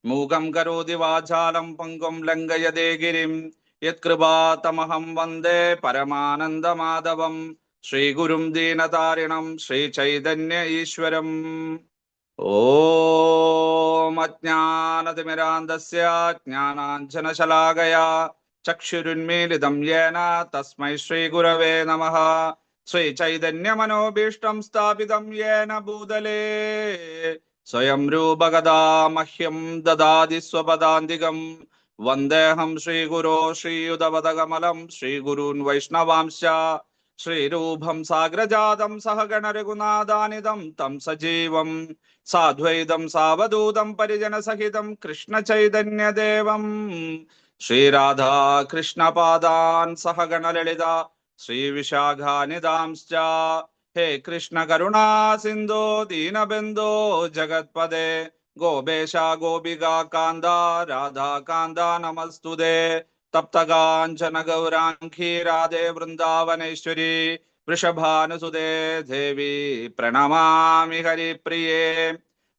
മൂകം കരോതി വാചാലം പങ്കും ലംഘയതേ ഗിരിം യത്കൃപാതമഹം വന്ദേ പരമാനന്ദമാധവം ശ്രീഗുരും ദീനതാരിണം ശ്രീചൈതന്യ ഈശ്വരം. ഓം അജ്ഞാനതിമിരാന്തസ്യ ജ്ഞാനാഞ്ജനശലാകയാ ചക്ഷുരുന്മീലിതം യേന തസ്മൈ ശ്രീഗുരവേ നമഃ. ശ്രീചൈതന്യമനോഭീഷ്ടം സ്ഥാപിതം യേന ഭൂതലേ സ്വയം രൂപഗദാ മഹ്യം ദദാതി സ്വപദാന്തികം. വന്ദേഹം ശ്രീഗുരോ ശ്രീയുതപദകമലം ശ്രീഗുരൂൻ വൈഷ്ണവാംശ്ച ശ്രീരൂപം സാഗ്രജാതം സഹഗണ രഘുനാഥാനിതം തം സജീവം സാദ്വൈതം സാവധൂതം പരിജനസഹിതം കൃഷ്ണചൈതന്യദേവം ശ്രീരാധാ കൃഷ്ണപാദാൻ സഹഗണ ലളിത ശ്രീവിശാഖാനിതാംശ്ച. ഹേ കൃഷ്ണ കരുണാ സിന്ധോ ദീനബന്ധോ ജഗത്പദേ ഗോപേശ ഗോപികാ കാന്ത രാധാകാന്ത നമസ്തുതേ. തപ്തകാഞ്ചന ഗൗരാംഗീ രാധേ വൃന്ദാവനേശ്വരി വൃഷഭാനുസുതേ ദേവി പ്രണമാമി ഹരിപ്രിയേ.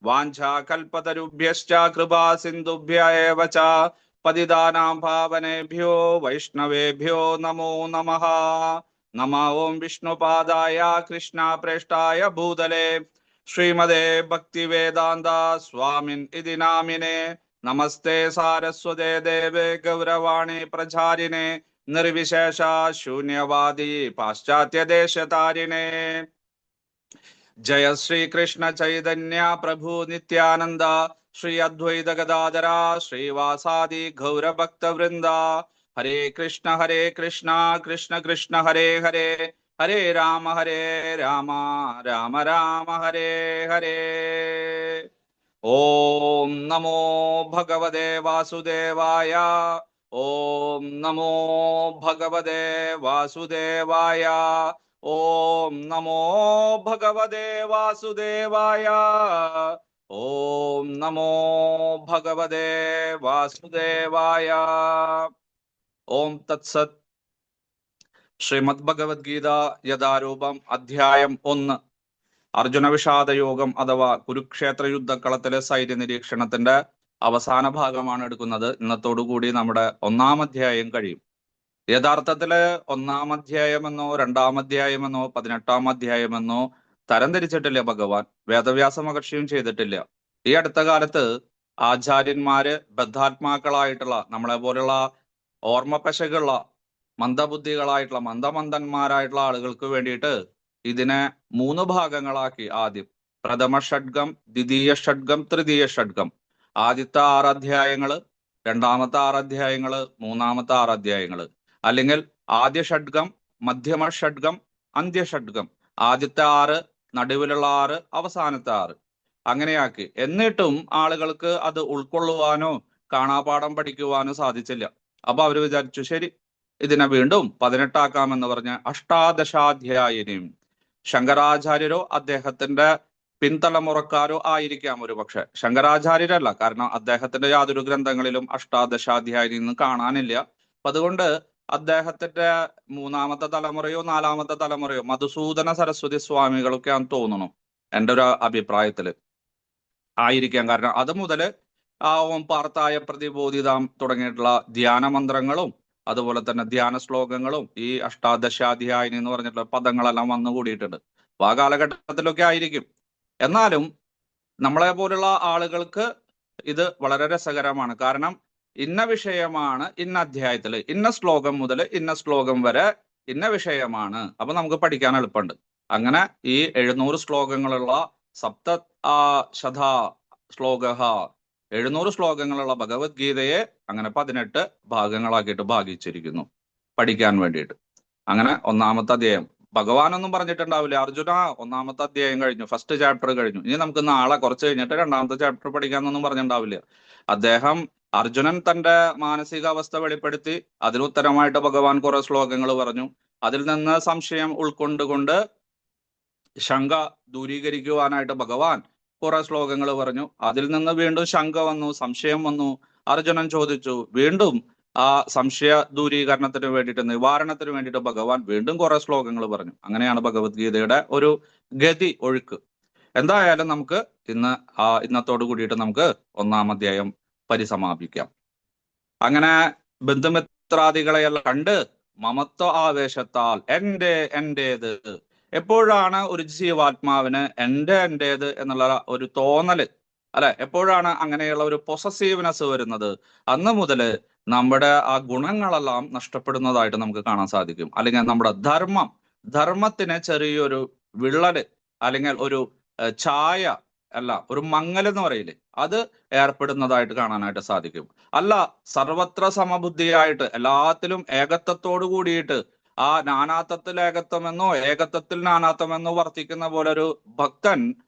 വാഞ്ചാകൽപതരുഭ്യശ്ച കൃപാ സിന്ധുഭ്യ ഏവ ച പതിതാനാം പാവനേഭ്യോ വൈഷ്ണവേഭ്യോ നമോ നമഃ. നമോ ഓം വിഷ്ണുപാദായ കൃഷ്ണപ്രേഷ്ഠായ ഭൂതലേ ശ്രീമതേ ഭക്തിവേദാന്ത സ്വാമിൻ ഇതി നാമിനെ. നമസ്തേ സാരസ്വതേ ദേവേ ഗൗരവാണി പ്രചാരിണേ നിർവിശേഷ ശൂന്യവാദി പാശ്ചാത്യദേശതാരിണേ. ജയ ശ്രീകൃഷ്ണ ചൈതന്യ പ്രഭു നിത്യാനന്ദ ശ്രീ അദ്വൈത ഗദാധര ശ്രീവാസാദി ഗൗരഭക്തവൃന്ദ. ഹരേ കൃഷ്ണ കൃഷ്ണ കൃഷ്ണ ഹരേ ഹരേ ഹരേ രാമ രാമ രാമ ഹരേ ഹരേ. ഓം നമോ ഭഗവതേ വാസുദേവായ. ഓം നമോ ഭഗവതേ വാസുദേവായ. ഓം നമോ ഭഗവതേ വാസുദേവായ. ഓം നമോ ഭഗവതേ വാസുദേവായ. ഓം തത്സത്. ശ്രീമദ് ഭഗവത്ഗീത യഥാരൂപം അധ്യായം 1 അർജുന വിഷാദയോഗം അഥവാ കുരുക്ഷേത്ര യുദ്ധക്കളത്തിലെ സൈര്യ നിരീക്ഷണത്തിന്റെ അവസാന ഭാഗമാണ് എടുക്കുന്നത്. ഇന്നത്തോടുകൂടി നമ്മുടെ 1-ാം അധ്യായം കഴിയും. യഥാർത്ഥത്തില് 1-ാം അധ്യായമെന്നോ 2-ാം അധ്യായമെന്നോ 18-ാം അധ്യായമെന്നോ തരംതിരിച്ചിട്ടില്ല ഭഗവാൻ. വേദവ്യാസ മഹർഷിയും ചെയ്തിട്ടില്ല. ഈ അടുത്ത കാലത്ത് ആചാര്യന്മാര് ബദ്ധാത്മാക്കളായിട്ടുള്ള നമ്മളെ പോലുള്ള ഓർമ്മപ്പശകുള്ള മന്ദബുദ്ധികളായിട്ടുള്ള മന്ദമന്ദന്മാരായിട്ടുള്ള ആളുകൾക്ക് വേണ്ടിയിട്ട് ഇതിനെ 3 ഭാഗങ്ങളാക്കി. ആദ്യം പ്രഥമ ഷഡ്ഗം, ദ്വിതീയ ഷഡ്ഗം, തൃതീയ ഷഡ്ഗം. ആദ്യത്തെ 6 അധ്യായങ്ങള്, രണ്ടാമത്തെ 6 അധ്യായങ്ങള്, മൂന്നാമത്തെ 6 അധ്യായങ്ങള്. അല്ലെങ്കിൽ ആദ്യ ഷഡ്ഗം, മധ്യമ ഷഡ്ഗം, അന്ത്യ ഷഡ്ഗം. ആദ്യത്തെ 6, നടുവിലുള്ള 6, അവസാനത്തെ 6 അങ്ങനെയാക്കി. എന്നിട്ടും ആളുകൾക്ക് അത് ഉൾക്കൊള്ളുവാനോ കാണാപാഠം പഠിക്കുവാനോ സാധിച്ചില്ല. അപ്പൊ അവര് വിചാരിച്ചു, ശരി ഇതിനെ വീണ്ടും 18 ആക്കാമെന്ന് പറഞ്ഞ് അഷ്ടാദശാധ്യായനും ശങ്കരാചാര്യരോ അദ്ദേഹത്തിന്റെ പിൻതലമുറക്കാരോ ആയിരിക്കാം ഒരു പക്ഷെ. ശങ്കരാചാര്യരല്ല, കാരണം അദ്ദേഹത്തിന്റെ യാതൊരു ഗ്രന്ഥങ്ങളിലും അഷ്ടാദശാധ്യായനും കാണാനില്ല. അപ്പൊ അതുകൊണ്ട് അദ്ദേഹത്തിന്റെ 3-ാമത്തെ തലമുറയോ 4-ാമത്തെ തലമുറയോ മധുസൂദന സരസ്വതി സ്വാമികളൊക്കെയാന്ന് തോന്നുന്നു, എൻ്റെ ഒരു അഭിപ്രായത്തില് ആയിരിക്കാം. കാരണം അത് മുതല് ഓം പാർത്ഥായ പ്രതിബോധിതാം തുടങ്ങിയിട്ടുള്ള ധ്യാന മന്ത്രങ്ങളും അതുപോലെ തന്നെ ധ്യാന ശ്ലോകങ്ങളും ഈ അഷ്ടാദശാധ്യായനി എന്ന് പറഞ്ഞിട്ടുള്ള പദങ്ങളെല്ലാം വന്നു കൂടിയിട്ടുണ്ട്. അപ്പൊ ആ കാലഘട്ടത്തിലൊക്കെ ആയിരിക്കും. എന്നാലും നമ്മളെ പോലുള്ള ആളുകൾക്ക് ഇത് വളരെ രസകരമാണ്. കാരണം ഇന്ന വിഷയമാണ് ഇന്ന അധ്യായത്തില്, ഇന്ന ശ്ലോകം മുതൽ ഇന്ന ശ്ലോകം വരെ ഇന്ന വിഷയമാണ്. അപ്പൊ നമുക്ക് പഠിക്കാൻ എളുപ്പമുണ്ട്. അങ്ങനെ ഈ 700 ശ്ലോകങ്ങളുള്ള സപ്ത ശത ശ്ലോക 700 ശ്ലോകങ്ങളുള്ള ഭഗവത്ഗീതയെ അങ്ങനെ 18 ഭാഗങ്ങളാക്കിയിട്ട് ഭാഗിച്ചിരിക്കുന്നു പഠിക്കാൻ വേണ്ടിയിട്ട്. അങ്ങനെ 1-ാമത്തെ അധ്യായം ഭഗവാനൊന്നും പറഞ്ഞിട്ടുണ്ടാവില്ല, അർജുന 1-ാമത്തെ അധ്യായം കഴിഞ്ഞു, ഫസ്റ്റ് ചാപ്റ്റർ കഴിഞ്ഞു, ഇനി നമുക്ക് നാളെ കുറച്ച് കഴിഞ്ഞിട്ട് 2-ാമത്തെ ചാപ്റ്റർ പഠിക്കാന്നൊന്നും പറഞ്ഞിട്ടുണ്ടാവില്ല. അദ്ദേഹം അർജുനൻ തന്റെ മാനസികാവസ്ഥ വെളിപ്പെടുത്തി, അതിനുത്തരമായിട്ട് ഭഗവാൻ കുറെ ശ്ലോകങ്ങൾ പറഞ്ഞു. അതിൽ നിന്ന് സംശയം ഉൾക്കൊണ്ടുകൊണ്ട് ശങ്ക ദൂരീകരിക്കുവാനായിട്ട് ഭഗവാൻ കുറെ ശ്ലോകങ്ങൾ പറഞ്ഞു. അതിൽ നിന്ന് വീണ്ടും ശങ്ക വന്നു, സംശയം വന്നു. അർജുനൻ ചോദിച്ചു, വീണ്ടും ആ സംശയ ദൂരീകരണത്തിന് വേണ്ടിയിട്ട്, നിവാരണത്തിന് വേണ്ടിയിട്ട് ഭഗവാൻ വീണ്ടും കുറെ ശ്ലോകങ്ങൾ പറഞ്ഞു. അങ്ങനെയാണ് ഭഗവത്ഗീതയുടെ ഒരു ഗതി, ഒഴുക്ക്. എന്തായാലും നമുക്ക് ഇന്നത്തോട് കൂടിയിട്ട് നമുക്ക് 1-ാം അധ്യായം പരിസമാപിക്കാം. അങ്ങനെ ബന്ധുമിത്രാദികളെയെല്ലാം കണ്ട് മമത്വ ആവേശത്താൽ എന്റേത് എപ്പോഴാണ് ഒരു ജീവാത്മാവിന് എന്റേത് എന്നുള്ള ഒരു തോന്നല്, അല്ലെ, എപ്പോഴാണ് അങ്ങനെയുള്ള ഒരു പൊസസീവ്നെസ് വരുന്നത്, അന്ന് മുതൽ നമ്മുടെ ആ ഗുണങ്ങളെല്ലാം നഷ്ടപ്പെടുന്നതായിട്ട് നമുക്ക് കാണാൻ സാധിക്കും. അല്ലെങ്കിൽ നമ്മുടെ ധർമ്മത്തിന് ചെറിയൊരു വിള്ളല് അല്ലെങ്കിൽ ഒരു ഛായ അല്ല, ഒരു മങ്ങൽ എന്ന് പറയില്ലേ, അത് ഏർപ്പെടുന്നതായിട്ട് കാണാനായിട്ട് സാധിക്കും. അല്ല, സർവത്ര സമബുദ്ധിയായിട്ട് എല്ലാത്തിലും ഏകത്വത്തോടു കൂടിയിട്ട് ആ നാനാത്വത്തിൽ ഏകത്വമെന്നോ ഏകത്വത്തിൽ നാനാത്വമെന്നോ വർത്തിക്കുന്ന പോലെ ഒരു ഭക്തൻ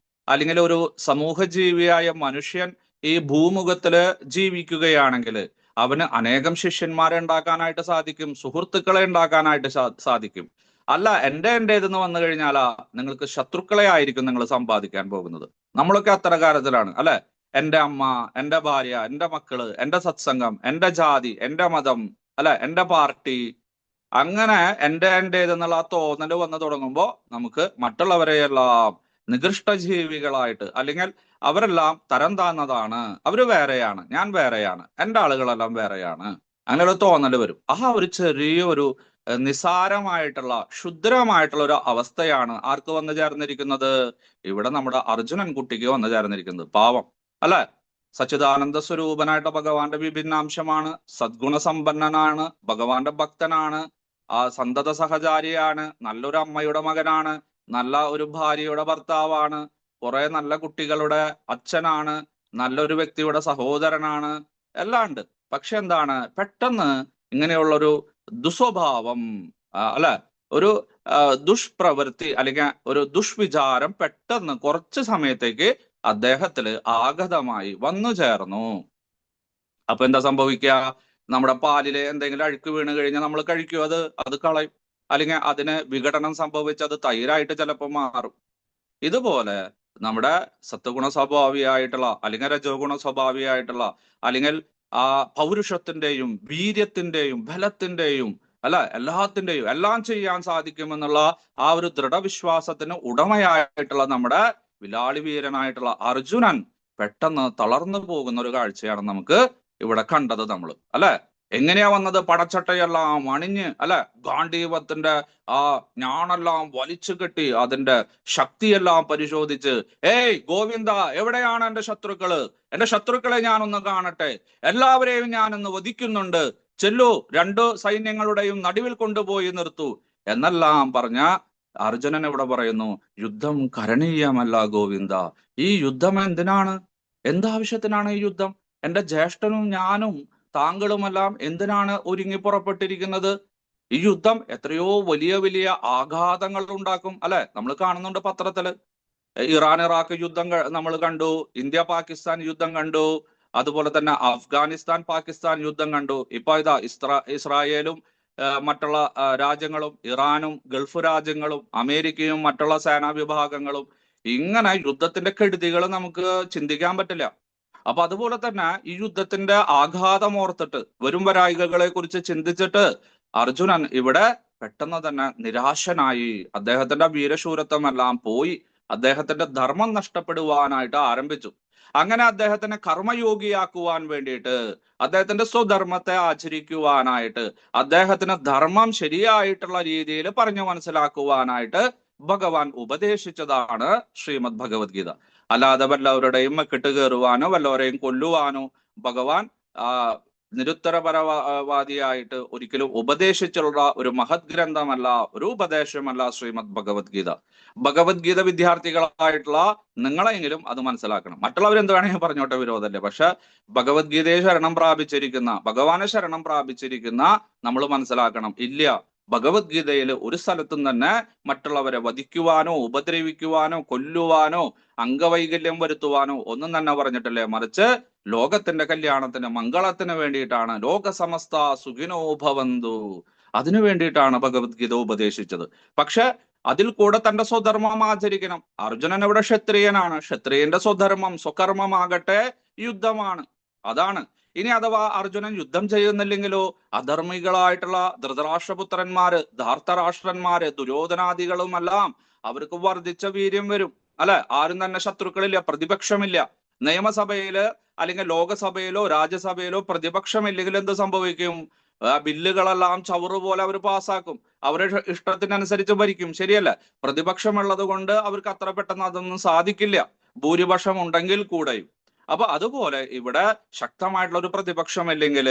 അല്ലെങ്കിൽ ഒരു സമൂഹ ജീവിയായ മനുഷ്യൻ ഈ ഭൂമുഖത്തില് ജീവിക്കുകയാണെങ്കിൽ അവന് അനേകം ശിഷ്യന്മാരെ ഉണ്ടാക്കാനായിട്ട് സാധിക്കും, സുഹൃത്തുക്കളെ ഉണ്ടാക്കാനായിട്ട് സാധിക്കും. അല്ല, എന്റേതെന്ന് വന്നു കഴിഞ്ഞാലാ നിങ്ങൾക്ക് ശത്രുക്കളെ ആയിരിക്കും നിങ്ങൾ സമ്പാദിക്കാൻ പോകുന്നത്. നമ്മളൊക്കെ അത്തരകാലത്തിലാണ്, അല്ലെ? എന്റെ അമ്മ, എന്റെ ഭാര്യ, എന്റെ മക്കള്, എന്റെ സത്സംഗം, എന്റെ ജാതി, എന്റെ മതം, അല്ലെ, എന്റെ പാർട്ടി, അങ്ങനെ എന്റേതെന്നുള്ള ആ തോന്നല് വന്നു തുടങ്ങുമ്പോൾ നമുക്ക് മറ്റുള്ളവരെയെല്ലാം നികൃഷ്ട ജീവികളായിട്ട്, അല്ലെങ്കിൽ അവരെല്ലാം തരം താഴ്ന്നതാണ്, അവര് വേറെയാണ്, ഞാൻ വേറെയാണ്, എന്റെ ആളുകളെല്ലാം വേറെയാണ്, അങ്ങനെയുള്ള തോന്നല് വരും. ആ ഒരു ചെറിയൊരു നിസാരമായിട്ടുള്ള ക്ഷുദ്രമായിട്ടുള്ള ഒരു അവസ്ഥയാണ് ആർക്ക് വന്നു ചേർന്നിരിക്കുന്നത്? ഇവിടെ നമ്മുടെ അർജുനൻ കുട്ടിക്ക് വന്നു ചേർന്നിരിക്കുന്നത്. പാവം, അല്ലെ? സച്ചിദാനന്ദ സ്വരൂപനായിട്ട് ഭഗവാന്റെ വിഭിന്നാംശമാണ്, സദ്ഗുണസമ്പന്നനാണ്, ഭഗവാന്റെ ഭക്തനാണ്, ആ സന്തത സഹചാരിയാണ്, നല്ലൊരു അമ്മയുടെ മകനാണ്, നല്ല ഒരു ഭാര്യയുടെ ഭർത്താവാണ്, കുറെ നല്ല കുട്ടികളുടെ അച്ഛനാണ്, നല്ലൊരു വ്യക്തിയുടെ സഹോദരനാണ്, എല്ലാം ഉണ്ട്. പക്ഷെ എന്താണ്, പെട്ടെന്ന് ഇങ്ങനെയുള്ളൊരു ദുസ്വഭാവം, അല്ലെ, ഒരു ദുഷ്പ്രവൃത്തി അല്ലെങ്കിൽ ഒരു ദുഷ്വിചാരം പെട്ടെന്ന് കുറച്ച് സമയത്തേക്ക് അദ്ദേഹത്തില് ആഗതമായി വന്നു ചേർന്നു. അപ്പൊ എന്താ സംഭവിക്കുക? നമ്മുടെ പാലില് എന്തെങ്കിലും അഴുക്ക് വീണ് കഴിഞ്ഞാൽ നമ്മൾ കഴിക്കും, അത് കളയും, അല്ലെങ്കിൽ അതിന് വിഘടനം സംഭവിച്ച് അത് തൈരായിട്ട് ചിലപ്പോൾ മാറും. ഇതുപോലെ നമ്മുടെ സത്വഗുണ സ്വഭാവിയായിട്ടുള്ള അല്ലെങ്കിൽ രജോ ഗുണ സ്വഭാവിയായിട്ടുള്ള അല്ലെങ്കിൽ ആ പൗരുഷത്തിന്റെയും വീര്യത്തിന്റെയും ബലത്തിന്റെയും അല്ല എല്ലാത്തിന്റെയും എല്ലാം ചെയ്യാൻ സാധിക്കുമെന്നുള്ള ആ ഒരു ദൃഢവിശ്വാസത്തിന് ഉടമയായിട്ടുള്ള നമ്മുടെ വിലാളി വീരനായിട്ടുള്ള അർജുനൻ പെട്ടെന്ന് തളർന്നു പോകുന്ന ഒരു കാഴ്ചയാണ് നമുക്ക് ഇവിടെ കണ്ടത് നമ്മൾ, അല്ലെ? എങ്ങനെയാ വന്നത്? പടച്ചട്ടയെല്ലാം അണിഞ്ഞ്, അല്ലെ, ഗാന്ധീവത്തിന്റെ ആ ഞാണെല്ലാം വലിച്ചു കെട്ടി അതിന്റെ ശക്തിയെല്ലാം പരിശോധിച്ച്, ഏയ് ഗോവിന്ദ, എവിടെയാണ് എന്റെ ശത്രുക്കള്? എന്റെ ശത്രുക്കളെ ഞാനൊന്ന് കാണട്ടെ, എല്ലാവരെയും ഞാനൊന്ന് വധിക്കുന്നുണ്ട്, ചെല്ലു, രണ്ടു സൈന്യങ്ങളുടെയും നടുവിൽ കൊണ്ടുപോയി നിർത്തൂ എന്നെല്ലാം പറഞ്ഞ അർജുനൻ ഇവിടെ പറയുന്നു, യുദ്ധം കരണീയമല്ല ഗോവിന്ദ. ഈ യുദ്ധം എന്തിനാണ്? എന്താവശ്യത്തിനാണ് ഈ യുദ്ധം? എന്റെ ജ്യേഷ്ഠനും ഞാനും താങ്കളുമെല്ലാം എന്തിനാണ് ഒരുങ്ങി പുറപ്പെട്ടിരിക്കുന്നത്? ഈ യുദ്ധം എത്രയോ വലിയ വലിയ ആഘാതങ്ങൾ ഉണ്ടാക്കും, അല്ലെ? നമ്മൾ കാണുന്നുണ്ട് പത്രത്തില്. ഇറാൻ ഇറാഖ് യുദ്ധം നമ്മൾ കണ്ടു, ഇന്ത്യ പാകിസ്ഥാൻ യുദ്ധം കണ്ടു, അതുപോലെ തന്നെ അഫ്ഗാനിസ്ഥാൻ പാകിസ്ഥാൻ യുദ്ധം കണ്ടു. ഇപ്പൊ ഇതാ ഇസ്രായേലും മറ്റുള്ള രാജ്യങ്ങളും ഇറാനും ഗൾഫ് രാജ്യങ്ങളും അമേരിക്കയും മറ്റുള്ള സേനാ വിഭാഗങ്ങളും, ഇങ്ങനെ യുദ്ധത്തിന്റെ കെടുതികൾ നമുക്ക് ചിന്തിക്കാൻ പറ്റില്ല. അപ്പൊ അതുപോലെ തന്നെ ഈ യുദ്ധത്തിന്റെ ആഘാതം ഓർത്തിട്ട് വരും വരായികകളെ കുറിച്ച് ചിന്തിച്ചിട്ട് അർജുനൻ ഇവിടെ പെട്ടെന്ന് തന്നെ നിരാശനായി, അദ്ദേഹത്തിന്റെ വീരശൂരത്വം എല്ലാം പോയി, അദ്ദേഹത്തിന്റെ ധർമ്മം നഷ്ടപ്പെടുവാനായിട്ട് ആരംഭിച്ചു. അങ്ങനെ അദ്ദേഹത്തിനെ കർമ്മയോഗിയാക്കുവാൻ വേണ്ടിയിട്ട്, അദ്ദേഹത്തിന്റെ സ്വധർമ്മത്തെ ആചരിക്കുവാനായിട്ട്, അദ്ദേഹത്തിന് ധർമ്മം ശരിയായിട്ടുള്ള രീതിയിൽ പറഞ്ഞു മനസ്സിലാക്കുവാനായിട്ട് ഭഗവാൻ ഉപദേശിച്ചതാണ് ശ്രീമദ് ഭഗവത്ഗീത. അല്ലാതെ വല്ലവരുടെയും മെക്കിട്ട് കയറുവാനോ വല്ലവരെയും കൊല്ലുവാനോ ഭഗവാൻ നിരുത്തരപരവാദിയായിട്ട് ഒരിക്കലും ഉപദേശിച്ചുള്ള ഒരു മഹത് ഗ്രന്ഥമല്ല, ഒരു ഉപദേശമല്ല ശ്രീമദ് ഭഗവത്ഗീത. ഭഗവത്ഗീത വിദ്യാർത്ഥികളായിട്ടുള്ള നിങ്ങളെങ്കിലും അത് മനസ്സിലാക്കണം. മറ്റുള്ളവരെന്ത് വേണമെങ്കിൽ പറഞ്ഞോട്ടെ, വിരോധമല്ലേ. പക്ഷെ ഭഗവത്ഗീതയെ ശരണം പ്രാപിച്ചിരിക്കുന്ന, ഭഗവാനെ ശരണം പ്രാപിച്ചിരിക്കുന്ന നമ്മൾ മനസ്സിലാക്കണം, ഇല്ല, ഭഗവത്ഗീതയിൽ ഒരു സ്ഥലത്തും തന്നെ മറ്റുള്ളവരെ വധിക്കുവാനോ ഉപദ്രവിക്കുവാനോ കൊല്ലുവാനോ അംഗവൈകല്യം വരുത്തുവാനോ ഒന്നും തന്നെ പറഞ്ഞിട്ടില്ലേ. മറിച്ച് ലോകത്തിന്റെ കല്യാണത്തിന് മംഗളത്തിന് വേണ്ടിയിട്ടാണ്, ലോക സമസ്ത സുഖിനോ ഭവന്തു, അതിനു വേണ്ടിയിട്ടാണ് ഭഗവത്ഗീത ഉപദേശിച്ചത്. പക്ഷെ അതിൽ കൂടെ തന്റെ സ്വധർമ്മം ആചരിക്കണം. അർജുനൻ ഇവിടെ ക്ഷത്രിയനാണ്, ക്ഷത്രിയന്റെ സ്വധർമ്മം സ്വകർമ്മമാകട്ടെ യുദ്ധമാണ്, അതാണ്. ഇനി അഥവാ അർജുനൻ യുദ്ധം ചെയ്യുന്നില്ലെങ്കിലോ അധർമ്മികളായിട്ടുള്ള ധൃതരാഷ്ട്രപുത്രന്മാര്, ധാർത്തരാഷ്ട്രന്മാര്, ദുര്യോധനാദികളുമെല്ലാം അവർക്ക് വർദ്ധിച്ച വീര്യം വരും, അല്ലെ? ആരും തന്നെ ശത്രുക്കളില്ല, പ്രതിപക്ഷമില്ല. നിയമസഭയില് അല്ലെങ്കിൽ ലോകസഭയിലോ രാജ്യസഭയിലോ പ്രതിപക്ഷമില്ലെങ്കിൽ എന്ത് സംഭവിക്കും? ബില്ലുകളെല്ലാം ചവറ് പോലെ അവർ പാസ്സാക്കും. അവരുടെ ഇഷ്ടത്തിനനുസരിച്ച് ഭരിക്കും. ശരിയല്ല? പ്രതിപക്ഷമുള്ളത് കൊണ്ട് അവർക്ക് അത്ര പെട്ടെന്ന് അതൊന്നും സാധിക്കില്ല, ഭൂരിപക്ഷം ഉണ്ടെങ്കിൽ കൂടെയും. അപ്പൊ അതുപോലെ ഇവിടെ ശക്തമായിട്ടുള്ള ഒരു പ്രതിപക്ഷമില്ലെങ്കിൽ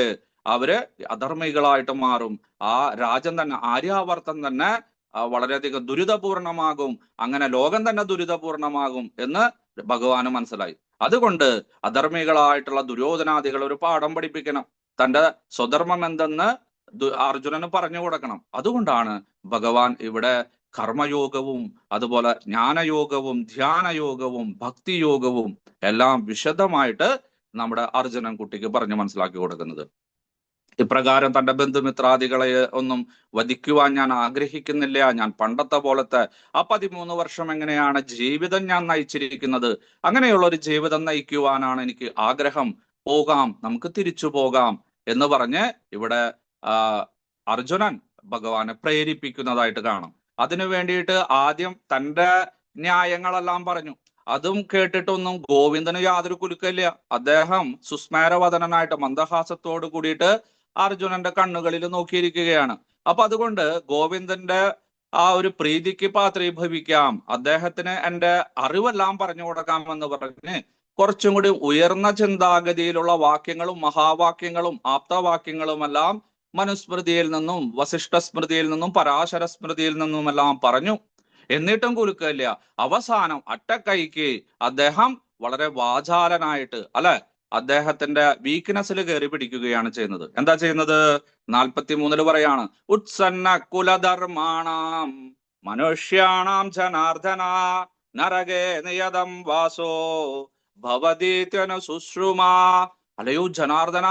അവര് അധർമ്മികളായിട്ട് മാറും. ആ രാജ്യം തന്നെ, ആര്യാവർത്തം തന്നെ വളരെയധികം ദുരിതപൂർണമാകും. അങ്ങനെ ലോകം തന്നെ ദുരിതപൂർണമാകും എന്ന് ഭഗവാന് മനസ്സിലായി. അതുകൊണ്ട് അധർമ്മികളായിട്ടുള്ള ദുര്യോധനാദികൾ ഒരു പാഠം പഠിപ്പിക്കണം. തന്റെ സ്വധർമ്മം എന്തെന്ന് അർജുനന് പറഞ്ഞു കൊടുക്കണം. അതുകൊണ്ടാണ് ഭഗവാൻ ഇവിടെ കർമ്മയോഗവും അതുപോലെ ജ്ഞാനയോഗവും ധ്യാനയോഗവും ഭക്തിയോഗവും എല്ലാം വിശദമായിട്ട് നമ്മുടെ അർജുനൻ കുട്ടിക്ക് പറഞ്ഞു മനസ്സിലാക്കി കൊടുക്കുന്നത്. ഇപ്രകാരം തന്റെ ബന്ധുമിത്രാദികളെ ഒന്നും വധിക്കുവാൻ ഞാൻ ആഗ്രഹിക്കുന്നില്ല. ഞാൻ പണ്ടത്തെ പോലത്തെ ആ 13 വർഷം എങ്ങനെയാണ് ജീവിതം ഞാൻ നയിച്ചിരിക്കുന്നത്, അങ്ങനെയുള്ള ഒരു ജീവിതം നയിക്കുവാനാണ് എനിക്ക് ആഗ്രഹം. പോകാം, നമുക്ക് തിരിച്ചു പോകാം എന്ന് പറഞ്ഞ് ഇവിടെ അർജുനൻ ഭഗവാനെ പ്രേരിപ്പിക്കുന്നതായിട്ട് കാണാം. അതിനു വേണ്ടിയിട്ട് ആദ്യം തന്റെ ന്യായങ്ങളെല്ലാം പറഞ്ഞു. അതും കേട്ടിട്ടൊന്നും ഗോവിന്ദന് യാതൊരു കുലുക്കില്ല. അദ്ദേഹം സുസ്മേരവദനായിട്ട് മന്ദഹാസത്തോട് കൂടിയിട്ട് അർജുനന്റെ കണ്ണുകളിൽ നോക്കിയിരിക്കുകയാണ്. അപ്പൊ അതുകൊണ്ട് ഗോവിന്ദന്റെ ആ ഒരു പ്രീതിക്ക് പാത്രീഭവിക്കാം, അദ്ദേഹത്തിന് എന്റെ അറിവെല്ലാം പറഞ്ഞു കൊടുക്കാമെന്ന് പറഞ്ഞ് കുറച്ചും കൂടി ഉയർന്ന ചിന്താഗതിയിലുള്ള വാക്യങ്ങളും മഹാവാക്യങ്ങളും ആപ്തവാക്യങ്ങളുമെല്ലാം മനുസ്മൃതിയിൽ നിന്നും വസിഷ്ഠ സ്മൃതിയിൽ നിന്നും പരാശര സ്മൃതിയിൽ നിന്നുമെല്ലാം പറഞ്ഞു. എന്നിട്ടും കുലുക്കില്ല. അവസാനം അട്ടക്കൈക്ക് അദ്ദേഹം വളരെ വാചാലനായിട്ട് അല്ലെ അദ്ദേഹത്തിന്റെ വീക്ക്നെസ്സിൽ കയറി പിടിക്കുകയാണ് ചെയ്യുന്നത്. എന്താ ചെയ്യുന്നത്? 43 പറയാണ്, ഉത്സന്ന കുലധർമാണാം മനുഷ്യാണാം ജനാർദ്ദന നരകേ നിയതം വാസോ ഭവതീത്യനു ശുശ്രുമാ. അല്ലയോ ജനാർദ്ദന,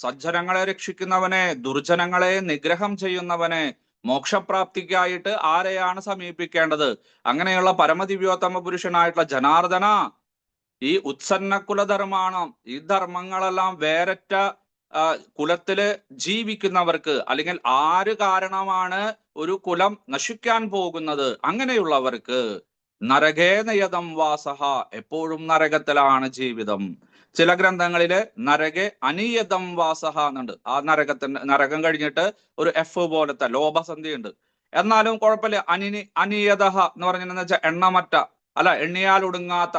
സജ്ജനങ്ങളെ രക്ഷിക്കുന്നവനെ, ദുർജനങ്ങളെ നിഗ്രഹം ചെയ്യുന്നവനെ, മോക്ഷപ്രാപ്തിക്കായിട്ട് ആരെയാണ് സമീപിക്കേണ്ടത്? അങ്ങനെയുള്ള പരമദിവ്യോത്തമ പുരുഷനായിട്ടുള്ള ജനാർദ്ദന, ഈ ഉത്സന്ന കുലധർമാണം, ഈ ധർമ്മങ്ങളെല്ലാം വേററ്റ കുലത്തില് ജീവിക്കുന്നവർക്ക്, അല്ലെങ്കിൽ ആര് കാരണമാണ് ഒരു കുലം നശിക്കാൻ പോകുന്നത്, അങ്ങനെയുള്ളവർക്ക് നരകേ നിയതം വാസഹ, എപ്പോഴും നരകത്തിലാണ് ജീവിതം. ചില ഗ്രന്ഥങ്ങളില് നരകെ അനിയതം വാസഹ എന്നുണ്ട്. ആ നരകം കഴിഞ്ഞിട്ട് ഒരു എഫ് പോലത്തെ ലോഭസന്ധി ഉണ്ട്. എന്നാലും കുഴപ്പമില്ല. അനിയതഹ എന്ന് പറഞ്ഞെന്ന് വെച്ചാൽ എണ്ണമറ്റ, അല്ല എണ്ണിയാൽ ഒടുങ്ങാത്ത,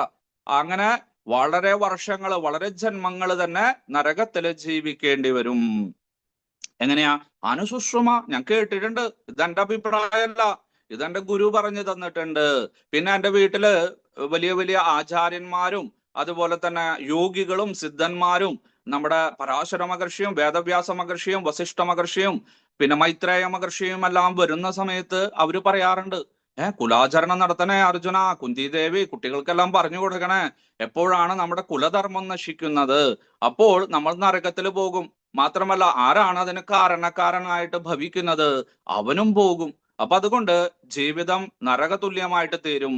അങ്ങനെ വളരെ വർഷങ്ങള്, വളരെ ജന്മങ്ങൾ തന്നെ നരകത്തില് ജീവിക്കേണ്ടി വരും. എങ്ങനെയാ? അനുശുശ്രുമ, ഞാൻ കേട്ടിട്ടുണ്ട്. ഇതെന്റെ അഭിപ്രായമല്ല, ഇതെന്റെ ഗുരു പറഞ്ഞു തന്നിട്ടുണ്ട്. പിന്നെ എന്റെ വീട്ടില് വലിയ വലിയ ആചാര്യന്മാരും അതുപോലെ തന്നെ യോഗികളും സിദ്ധന്മാരും, നമ്മുടെ പരാശര മഹർഷിയും വേദവ്യാസ മഹർഷിയും വസിഷ്ഠ മഹർഷിയും പിന്നെ മൈത്രേയ മഹർഷിയും എല്ലാം വരുന്ന സമയത്ത് അവര് പറയാറുണ്ട്, കുലാചരണം നടത്തണേ അർജുന, കുന്തിദേവി കുട്ടികൾക്കെല്ലാം പറഞ്ഞു കൊടുക്കണേ. എപ്പോഴാണ് നമ്മുടെ കുലധർമ്മം നശിക്കുന്നത്, അപ്പോൾ നമ്മൾ നരകത്തിൽ പോകും. മാത്രമല്ല ആരാണ് അതിന് കാരണക്കാരനായിട്ട് ഭവിക്കുന്നത്, അവനും പോകും. അപ്പൊ അതുകൊണ്ട് ജീവിതം നരകതുല്യമായിട്ട് തീരും,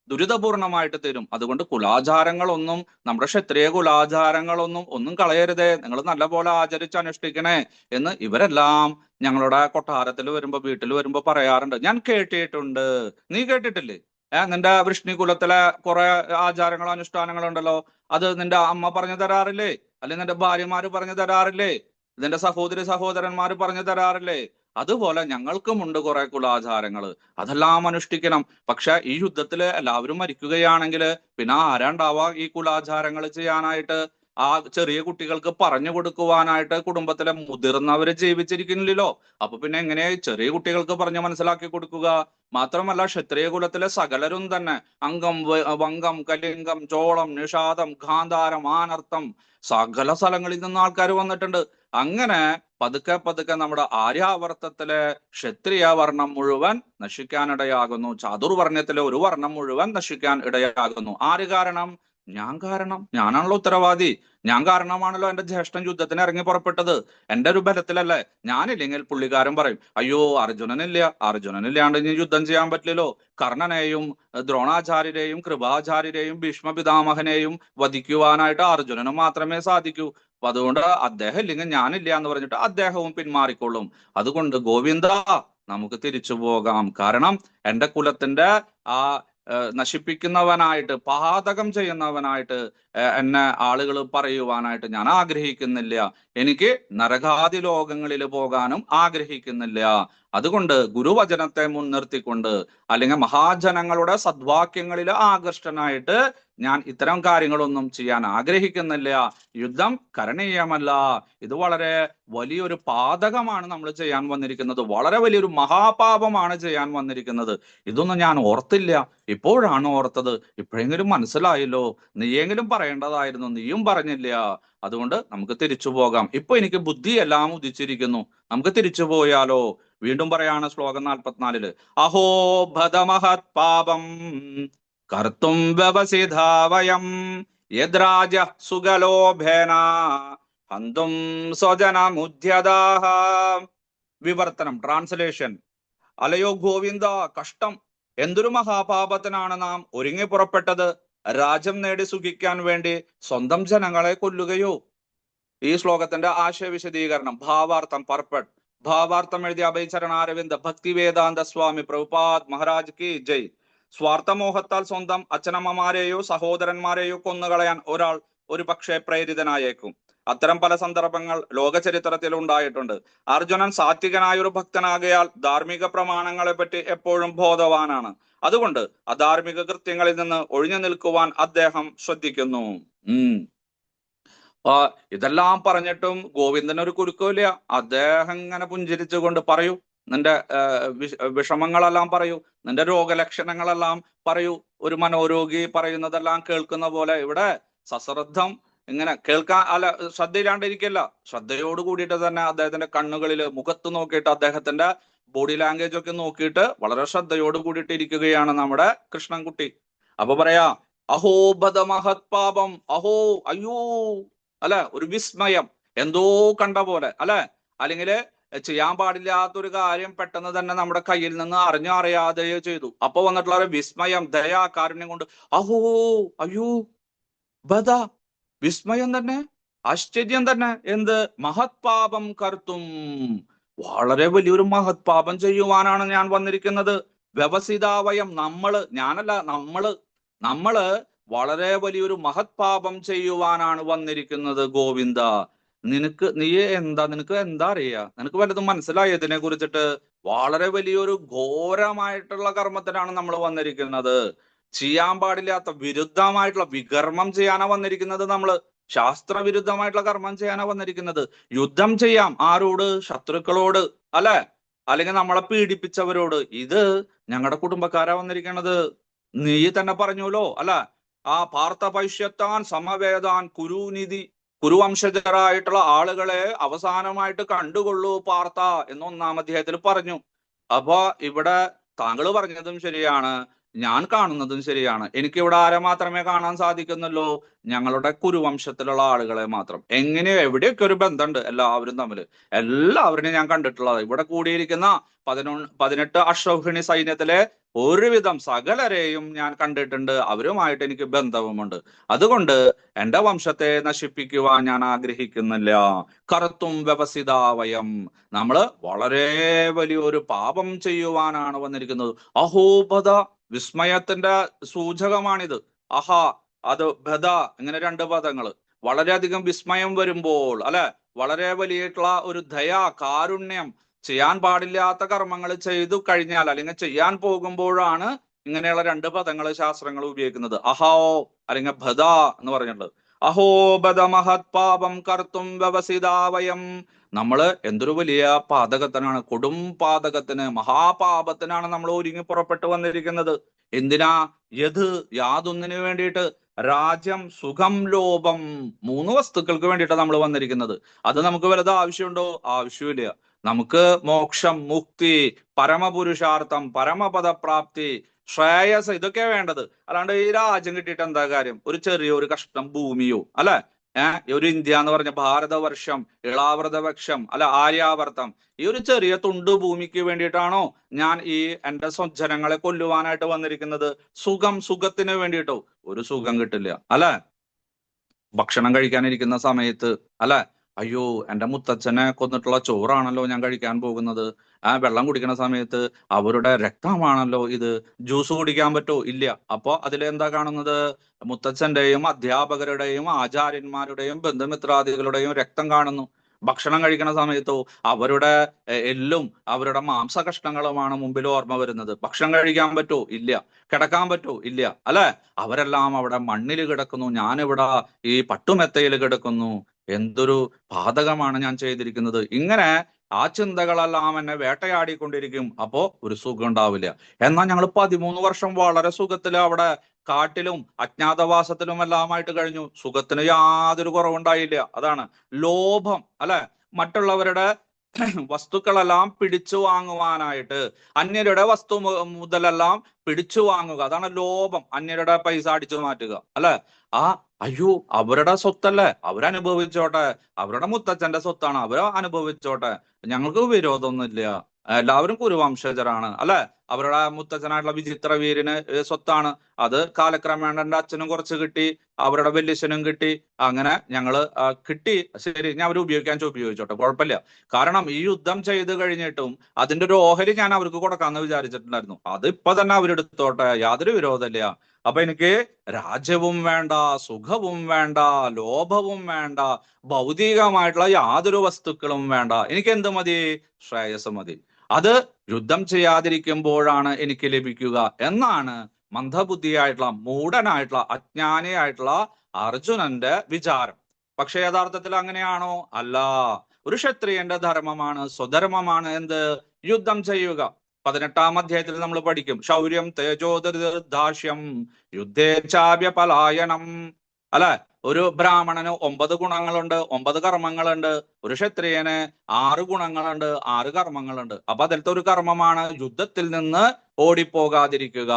ദുരിതപൂർണമായിട്ട് തീരും. അതുകൊണ്ട് കുലാചാരങ്ങളൊന്നും, നമ്മുടെ ക്ഷത്രിയ കുലാചാരങ്ങളൊന്നും ഒന്നും കളയരുതേ, നിങ്ങൾ നല്ലപോലെ ആചരിച്ച് അനുഷ്ഠിക്കണേ എന്ന് ഇവരെല്ലാം ഞങ്ങളുടെ കൊട്ടാരത്തിൽ വരുമ്പോ, വീട്ടിൽ വരുമ്പോ പറയാറുണ്ട്. ഞാൻ കേട്ടിട്ടുണ്ട്. നീ കേട്ടിട്ടില്ലേ? നിന്റെ വൃഷ്ണി കുലത്തിലെ കുറെ ആചാരങ്ങളും അനുഷ്ഠാനങ്ങളും ഉണ്ടല്ലോ, അത് നിന്റെ അമ്മ പറഞ്ഞു തരാറില്ലേ? അല്ലെങ്കിൽ നിന്റെ ഭാര്യമാര് പറഞ്ഞു തരാറില്ലേ? നിന്റെ സഹോദരി സഹോദരന്മാര് പറഞ്ഞു തരാറില്ലേ? അതുപോലെ ഞങ്ങൾക്കുമുണ്ട് കുറെ കുലാചാരങ്ങള്, അതെല്ലാം അനുഷ്ഠിക്കണം. പക്ഷെ ഈ യുദ്ധത്തില് എല്ലാവരും മരിക്കുകയാണെങ്കിൽ പിന്നെ ആരാണ്ടാവാ ഈ കുലാചാരങ്ങൾ ചെയ്യാനായിട്ട്? ആ ചെറിയ കുട്ടികൾക്ക് പറഞ്ഞു കൊടുക്കുവാനായിട്ട് കുടുംബത്തിലെ മുതിർന്നവര് ജീവിച്ചിരിക്കുന്നില്ലല്ലോ. അപ്പൊ പിന്നെ എങ്ങനെയാ ചെറിയ കുട്ടികൾക്ക് പറഞ്ഞു മനസ്സിലാക്കി കൊടുക്കുക? മാത്രമല്ല ക്ഷത്രിയ കുലത്തിലെ സകലരും തന്നെ അംഗം, വംഗം, കലിംഗം, ചോളം, നിഷാദം, ഗാന്ധാരം, ആനർത്ഥം, സകല സ്ഥലങ്ങളിൽ നിന്ന് ആൾക്കാർ വന്നിട്ടുണ്ട്. അങ്ങനെ പതുക്കെ പതുക്കെ നമ്മുടെ ആര്യാവർത്തത്തിലെ ക്ഷത്രിയ വർണ്ണം മുഴുവൻ നശിക്കാനിടയാകുന്നു. ചാതുർവർണ്ണത്തിലെ ഒരു വർണ്ണം മുഴുവൻ നശിക്കാൻ ഇടയാകുന്നു. ആര് കാരണം? ഞാൻ കാരണം. ഞാനാണല്ലോ ഉത്തരവാദി. ഞാൻ കാരണമാണല്ലോ എന്റെ ജ്യേഷ്ഠൻ യുദ്ധത്തിന് ഇറങ്ങി പുറപ്പെട്ടത്. എന്റെ ഒരു ബലത്തിലല്ലേ. ഞാനില്ലെങ്കിൽ പുള്ളിക്കാരൻ പറയും, അയ്യോ അർജുനനില്ലാണ്ട് ഇനി യുദ്ധം ചെയ്യാൻ പറ്റില്ലല്ലോ. കർണനെയും ദ്രോണാചാര്യരെയും കൃപാചാര്യരെയും ഭീഷ്മ പിതാമഹനെയും വധിക്കുവാനായിട്ട് അർജുനന് മാത്രമേ സാധിക്കൂ. അപ്പൊ അതുകൊണ്ട് അദ്ദേഹം ഇല്ലെങ്കിൽ ഞാനില്ല എന്ന് പറഞ്ഞിട്ട് അദ്ദേഹവും പിന്മാറിക്കൊള്ളും. അതുകൊണ്ട് ഗോവിന്ദ, നമുക്ക് തിരിച്ചു പോകാം. കാരണം എന്റെ കുലത്തിന്റെ ആ നശിപ്പിക്കുന്നവനായിട്ട്, പാതകം ചെയ്യുന്നവനായിട്ട് എന്നെ ആളുകൾ പറയുവാനായിട്ട് ഞാൻ ആഗ്രഹിക്കുന്നില്ല. എനിക്ക് നരകാദി ലോകങ്ങളിൽ പോകാനും ആഗ്രഹിക്കുന്നില്ല. അതുകൊണ്ട് ഗുരുവചനത്തെ മുൻനിർത്തിക്കൊണ്ട് അല്ലെങ്കിൽ മഹാജനങ്ങളുടെ സദ്വാക്യങ്ങളിൽ ആകൃഷ്ടനായിട്ട് ഞാൻ ഇത്തരം കാര്യങ്ങളൊന്നും ചെയ്യാൻ ആഗ്രഹിക്കുന്നില്ല. യുദ്ധം കരണീയമല്ല. ഇത് വളരെ വലിയൊരു പാതകമാണ് നമ്മൾ ചെയ്യാൻ വന്നിരിക്കുന്നത്. വളരെ വലിയൊരു മഹാപാപമാണ് ചെയ്യാൻ വന്നിരിക്കുന്നത്. ഇതൊന്നും ഞാൻ ഓർത്തില്ല, ഇപ്പോഴാണ് ഓർത്തത്. ഇപ്പോഴെങ്കിലും മനസ്സിലായല്ലോ. നീയെങ്കിലും പറയേണ്ടതായിരുന്നു, നീയും പറഞ്ഞില്ല. അതുകൊണ്ട് നമുക്ക് തിരിച്ചു പോകാം. ഇപ്പൊ എനിക്ക് ബുദ്ധിയെല്ലാം ഉദിച്ചിരിക്കുന്നു. നമുക്ക് തിരിച്ചു പോയാലോ? വീണ്ടും പറയാണ് ശ്ലോകം 44. അഹോ ഭദമഹത് പാപം കർത്തും വ്യവസിധാവയം യദ്രാജ സുഗലോഭേന ഹന്തും സ്വജനമുദ്യതാഹ. വിവർത്തനം, ട്രാൻസ്ലേഷൻ. അലയോ ഗോവിന്ദ, കഷ്ടം! എന്തൊരു മഹാപാപത്തിനാണ് നാം ഒരുങ്ങി പുറപ്പെട്ടത്. രാജ്യം നേടി സുഖിക്കാൻ വേണ്ടി സ്വന്തം ജനങ്ങളെ കൊല്ലുകയോ? ഈ ശ്ലോകത്തിന്റെ ആശയ വിശദീകരണം, ഭാവാർത്ഥം, പർപ്പട്ട്. ഭാവാർത്ഥം എഴുതിയ അഭയചരണാരവിന്ദ് ഭക്തി വേദാന്ത സ്വാമി പ്രഭുപാദ് മഹാരാജ് കി ജയ്. സ്വാർത്ഥമോഹത്താൽ സ്വന്തം അച്ഛനമ്മമാരെയോ സഹോദരന്മാരെയോ കൊന്നുകളയാൻ ഒരാൾ ഒരു പക്ഷേ പ്രേരിതനായേക്കും. അത്തരം പല സന്ദർഭങ്ങൾ ലോക ചരിത്രത്തിൽ ഉണ്ടായിട്ടുണ്ട്. അർജുനൻ സാത്വികനായ ഒരു ഭക്തനാകയാൽ ധാർമ്മിക പ്രമാണങ്ങളെ പറ്റി എപ്പോഴും ബോധവാനാണ്. അതുകൊണ്ട് അധാർമിക കൃത്യങ്ങളിൽ നിന്ന് ഒഴിഞ്ഞു നിൽക്കുവാൻ അദ്ദേഹം ശ്രദ്ധിക്കുന്നു. ഇതെല്ലാം പറഞ്ഞിട്ടും ഗോവിന്ദന് ഒരു കുലുക്കമില്ല. അദ്ദേഹം ഇങ്ങനെ പുഞ്ചിരിച്ചുകൊണ്ട് പറയൂ, നിന്റെ വിഷമങ്ങളെല്ലാം പറയൂ, നിന്റെ രോഗലക്ഷണങ്ങളെല്ലാം പറയൂ. ഒരു മനോരോഗി പറയുന്നതെല്ലാം കേൾക്കുന്ന പോലെ ഇവിടെ സശ്രദ്ധം ഇങ്ങനെ കേൾക്കാൻ ശ്രദ്ധയില്ലാണ്ടിരിക്കില്ല. ശ്രദ്ധയോട് കൂടിയിട്ട് തന്നെ അദ്ദേഹത്തിന്റെ കണ്ണുകളിൽ മുഖത്ത് നോക്കിയിട്ട് അദ്ദേഹത്തിന്റെ ബോഡി ലാംഗ്വേജ് ഒക്കെ നോക്കിയിട്ട് വളരെ ശ്രദ്ധയോട് കൂടിയിട്ട് ഇരിക്കുകയാണ് നമ്മുടെ കൃഷ്ണൻകുട്ടി. അപ്പൊ പറയാ, അഹോ ബദ മഹത് പാപം. അഹോ, അയ്യോ, അല്ലെ, ഒരു വിസ്മയം, എന്തോ കണ്ട പോലെ, അല്ലെ, അല്ലെങ്കിൽ ചെയ്യാൻ പാടില്ലാത്തൊരു കാര്യം പെട്ടെന്ന് തന്നെ നമ്മുടെ കയ്യിൽ നിന്ന് അറിഞ്ഞോ അറിയാതെയോ ചെയ്തു. അപ്പൊ വന്നിട്ടുള്ള ഒരു വിസ്മയം, ദയാ, കാരുണ്യം കൊണ്ട് അഹോ, അയ്യോ, ബദ, വിസ്മയം തന്നെ, ആശ്ചര്യം തന്നെ. എന്ത്? മഹത് പാപം കർത്തും, വളരെ വലിയൊരു മഹത് പാപം ചെയ്യുവാനാണ് ഞാൻ വന്നിരിക്കുന്നത്. വ്യവസിതാവയം, ഞാനല്ല, നമ്മള് വളരെ വലിയൊരു മഹത് പാപം ചെയ്യുവാനാണ് വന്നിരിക്കുന്നത്. ഗോവിന്ദ, നിനക്ക് എന്താ അറിയാ? നിനക്ക് വല്ലതും മനസ്സിലായോ ഇതിനെ കുറിച്ചിട്ട്? വളരെ വലിയൊരു ഘോരമായിട്ടുള്ള കർമ്മത്തിനാണ് നമ്മൾ വന്നിരിക്കുന്നത്. ചെയ്യാൻ പാടില്ലാത്ത വിരുദ്ധമായിട്ടുള്ള വികർമ്മം ചെയ്യാനാ വന്നിരിക്കുന്നത്. നമ്മള് ശാസ്ത്രവിരുദ്ധമായിട്ടുള്ള കർമ്മം ചെയ്യാനാ വന്നിരിക്കുന്നത്. യുദ്ധം ചെയ്യാം. ആരോട്? ശത്രുക്കളോട്, അല്ലെ, അല്ലെങ്കിൽ നമ്മളെ പീഡിപ്പിച്ചവരോട്. ഇത് ഞങ്ങളുടെ കുടുംബക്കാരാ വന്നിരിക്കുന്നത്. നീ തന്നെ പറഞ്ഞുല്ലോ, അല്ല, ആ പാർത്ഥ പൈശ്യത്താൻ സമവേദാൻ കുരുനിധി, കുരുവംശജരായിട്ടുള്ള ആളുകളെ അവസാനമായിട്ട് കണ്ടുകൊള്ളൂ പാർത്ഥ എന്ന് 1-ാം അധ്യായത്തിൽ പറഞ്ഞു. അപ്പൊ ഇവിടെ താങ്കൾ പറഞ്ഞതും ശരിയാണ്, ഞാൻ കാണുന്നതും ശരിയാണ്. എനിക്കിവിടെ ആരെ മാത്രമേ കാണാൻ സാധിക്കുന്നുള്ളൂ? ഞങ്ങളുടെ കുരുവംശത്തിലുള്ള ആളുകളെ മാത്രം. എങ്ങനെയോ എവിടെയൊക്കെ ഒരു ബന്ധമുണ്ട് എല്ലാവരും തമ്മിൽ. എല്ലാവരെയും ഞാൻ കണ്ടിട്ടുള്ളത്. ഇവിടെ കൂടിയിരിക്കുന്ന 18 അശ്വഹിണി സൈന്യത്തിലെ ഒരുവിധം സകലരെയും ഞാൻ കണ്ടിട്ടുണ്ട്. അവരുമായിട്ട് എനിക്ക് ബന്ധവുമുണ്ട്. അതുകൊണ്ട് എന്റെ വംശത്തെ നശിപ്പിക്കുവാൻ ഞാൻ ആഗ്രഹിക്കുന്നില്ല. കർത്തും വ്യവസിതാവയം, നമ്മള് വളരെ വലിയൊരു പാപം ചെയ്യുവാനാണ് വന്നിരിക്കുന്നത്. അഹോബദ, വിസ്മയത്തിന്റെ സൂചകമാണിത്. അഹ, അത് ബദ, ഇങ്ങനെ 2 പദങ്ങള്. വളരെയധികം വിസ്മയം വരുമ്പോൾ, അല്ലെ, വളരെ വലിയിട്ടുള്ള ഒരു ദയാ, കാരുണ്യം, ചെയ്യാൻ പാടില്ലാത്ത കർമ്മങ്ങൾ ചെയ്തു കഴിഞ്ഞാൽ അല്ലെങ്കിൽ ചെയ്യാൻ പോകുമ്പോഴാണ് ഇങ്ങനെയുള്ള 2 പദങ്ങൾ ശാസ്ത്രങ്ങൾ ഉപയോഗിക്കുന്നത്. അഹോ അല്ലെങ്കിൽ ഭദ എന്ന് പറഞ്ഞിട്ടുള്ളത്. അഹോ ബദ മഹത് പാപം കർത്തും വ്യവസിതാവയം. നമ്മള് എന്തൊരു വലിയ പാതകത്തിനാണ്, കൊടും പാതകത്തിന്, മഹാപാപത്തിനാണ് നമ്മൾ ഒരുങ്ങി പുറപ്പെട്ടു വന്നിരിക്കുന്നത്. എന്തിനാ? യാതൊന്നിനു വേണ്ടിയിട്ട്? രാജ്യം, സുഖം, ലോപം, 3 വസ്തുക്കൾക്ക് വേണ്ടിയിട്ടാണ് നമ്മൾ വന്നിരിക്കുന്നത്. അത് നമുക്ക് വലുത് ആവശ്യമുണ്ടോ? ആവശ്യമില്ല. നമുക്ക് മോക്ഷം, മുക്തി, പരമപുരുഷാർത്ഥം, പരമപദപ്രാപ്തി, ശ്രേയസ്, ഇതൊക്കെ വേണ്ടത്. അല്ലാണ്ട് ഈ രാജ്യം കിട്ടിയിട്ട് എന്താ കാര്യം? ഒരു ചെറിയൊരു കഷ്ണം ഭൂമിയോ, അല്ലെ, ഒരു ഇന്ത്യ എന്ന് പറഞ്ഞ ഭാരതവർഷം, ഇളാവൃതപക്ഷം, അല്ല, ആര്യാവർത്തം, ഈ ഒരു ചെറിയ തുണ്ട് ഭൂമിക്ക് വേണ്ടിയിട്ടാണോ ഞാൻ എന്റെ സ്വജനങ്ങളെ കൊല്ലുവാനായിട്ട് വന്നിരിക്കുന്നത്? സുഖത്തിന് വേണ്ടിയിട്ടോ? ഒരു സുഖം കിട്ടില്ല, അല്ലെ. ഭക്ഷണം കഴിക്കാനിരിക്കുന്ന സമയത്ത്, അല്ലെ, അയ്യോ എന്റെ മുത്തച്ഛനെ കൊന്നിട്ടുള്ള ചോറാണല്ലോ ഞാൻ കഴിക്കാൻ പോകുന്നത്, ആ വെള്ളം കുടിക്കുന്ന സമയത്ത് അവരുടെ രക്തമാണല്ലോ ഇത്, ജ്യൂസ് കുടിക്കാൻ പറ്റോ? ഇല്ല. അപ്പൊ അതിലെന്താ കാണുന്നത്? മുത്തച്ഛന്റെയും അധ്യാപകരുടെയും ആചാര്യന്മാരുടെയും ബന്ധുമിത്രാദികളുടെയും രക്തം കാണുന്നു. ഭക്ഷണം കഴിക്കുന്ന സമയത്തോ അവരുടെ എല്ലും അവരുടെ മാംസകഷ്ണങ്ങളുമാണ് മുമ്പിൽ ഓർമ്മ വരുന്നത്. ഭക്ഷണം കഴിക്കാൻ പറ്റോ? ഇല്ല. കിടക്കാൻ പറ്റോ? ഇല്ല. അല്ലെ? അവരെല്ലാം അവിടെ മണ്ണിൽ കിടക്കുന്നു, ഞാനിവിടെ ഈ പട്ടുമെത്തയിൽ കിടക്കുന്നു. എന്തൊരു പാതകമാണ് ഞാൻ ചെയ്തിരിക്കുന്നത്. ഇങ്ങനെ ആ ചിന്തകളെല്ലാം എന്നെ വേട്ടയാടിക്കൊണ്ടിരിക്കും. അപ്പോ ഒരു സുഖം ഉണ്ടാവില്ല. എന്നാൽ ഞങ്ങൾ 13 വർഷം വളരെ സുഖത്തിൽ അവിടെ കാട്ടിലും അജ്ഞാതവാസത്തിലും എല്ലാമായിട്ട് കഴിഞ്ഞു. സുഖത്തിന് യാതൊരു കുറവുണ്ടായില്ല. അതാണ് ലോഭം, അല്ലെ? മറ്റുള്ളവരുടെ വസ്തുക്കളെല്ലാം പിടിച്ചു വാങ്ങുവാനായിട്ട്, അന്യരുടെ മുതലെല്ലാം പിടിച്ചു വാങ്ങുക, അതാണ് ലോഭം. അന്യരുടെ പൈസ അടിച്ചു മാറ്റുക, അല്ലെ? ആ അയ്യോ അവരുടെ സ്വത്തല്ലേ, അവരനുഭവിച്ചോട്ടെ, അവരുടെ മുത്തച്ഛന്റെ സ്വത്താണ്, അവര് അനുഭവിച്ചോട്ടെ, ഞങ്ങൾക്ക് വിരോധമൊന്നുമില്ല, എല്ലാവരും കുരുവംശജരാണ്, അല്ലെ? അവരുടെ മുത്തച്ഛനായിട്ടുള്ള വിചിത്ര വീരന് സ്വത്താണ്, അത് കാലക്രമേണ എന്റെ അച്ഛനും കുറച്ച് കിട്ടി, അവരുടെ വല്യച്ഛനും കിട്ടി, അങ്ങനെ ഞങ്ങള് കിട്ടി, ശരി, ഞാൻ അവർ ഉപയോഗിച്ചോട്ടെ, കുഴപ്പമില്ല. കാരണം ഈ യുദ്ധം ചെയ്ത് കഴിഞ്ഞിട്ടും അതിന്റെ ഒരു ഓഹരി ഞാൻ അവർക്ക് കൊടുക്കാന്ന് വിചാരിച്ചിട്ടുണ്ടായിരുന്നു. അത് ഇപ്പൊ തന്നെ അവരെടുത്തോട്ടെ, യാതൊരു വിരോധമില്ല. അപ്പൊ എനിക്ക് രാജ്യവും വേണ്ട, സുഖവും വേണ്ട, ലോഭവും വേണ്ട, ഭൗതികമായിട്ടുള്ള യാതൊരു വസ്തുക്കളും വേണ്ട, എനിക്ക് എന്ത് മതി? ശ്രേയസ് മതി. അത് യുദ്ധം ചെയ്യാതിരിക്കുമ്പോഴാണ് എനിക്ക് ലഭിക്കുക എന്നാണ് മന്ദബുദ്ധിയായിട്ടുള്ള, മൂഢനായിട്ടുള്ള, അജ്ഞാനിയായിട്ടുള്ള അർജുനന്റെ വിചാരം. പക്ഷെ യഥാർത്ഥത്തിൽ അങ്ങനെയാണോ? അല്ല. ഒരു ക്ഷത്രിയന്റെ ധർമ്മമാണ്, സ്വധർമ്മമാണ് എന്ത്? യുദ്ധം ചെയ്യുക. 18-ാം അധ്യായത്തിൽ നമ്മൾ പഠിക്കും, ശൗര്യം തേജോദാഷ്യം യുദ്ധേച്ഛാഭ്യ പലായനം, അല്ലെ? ഒരു ബ്രാഹ്മണന് 9 ഗുണങ്ങളുണ്ട്, 9 കർമ്മങ്ങളുണ്ട്. ഒരു ക്ഷത്രിയന് 6 ഗുണങ്ങളുണ്ട്, 6 കർമ്മങ്ങളുണ്ട്. അപ്പൊ അതിലത്തെ ഒരു കർമ്മമാണ് യുദ്ധത്തിൽ നിന്ന് ഓടിപ്പോകാതിരിക്കുക,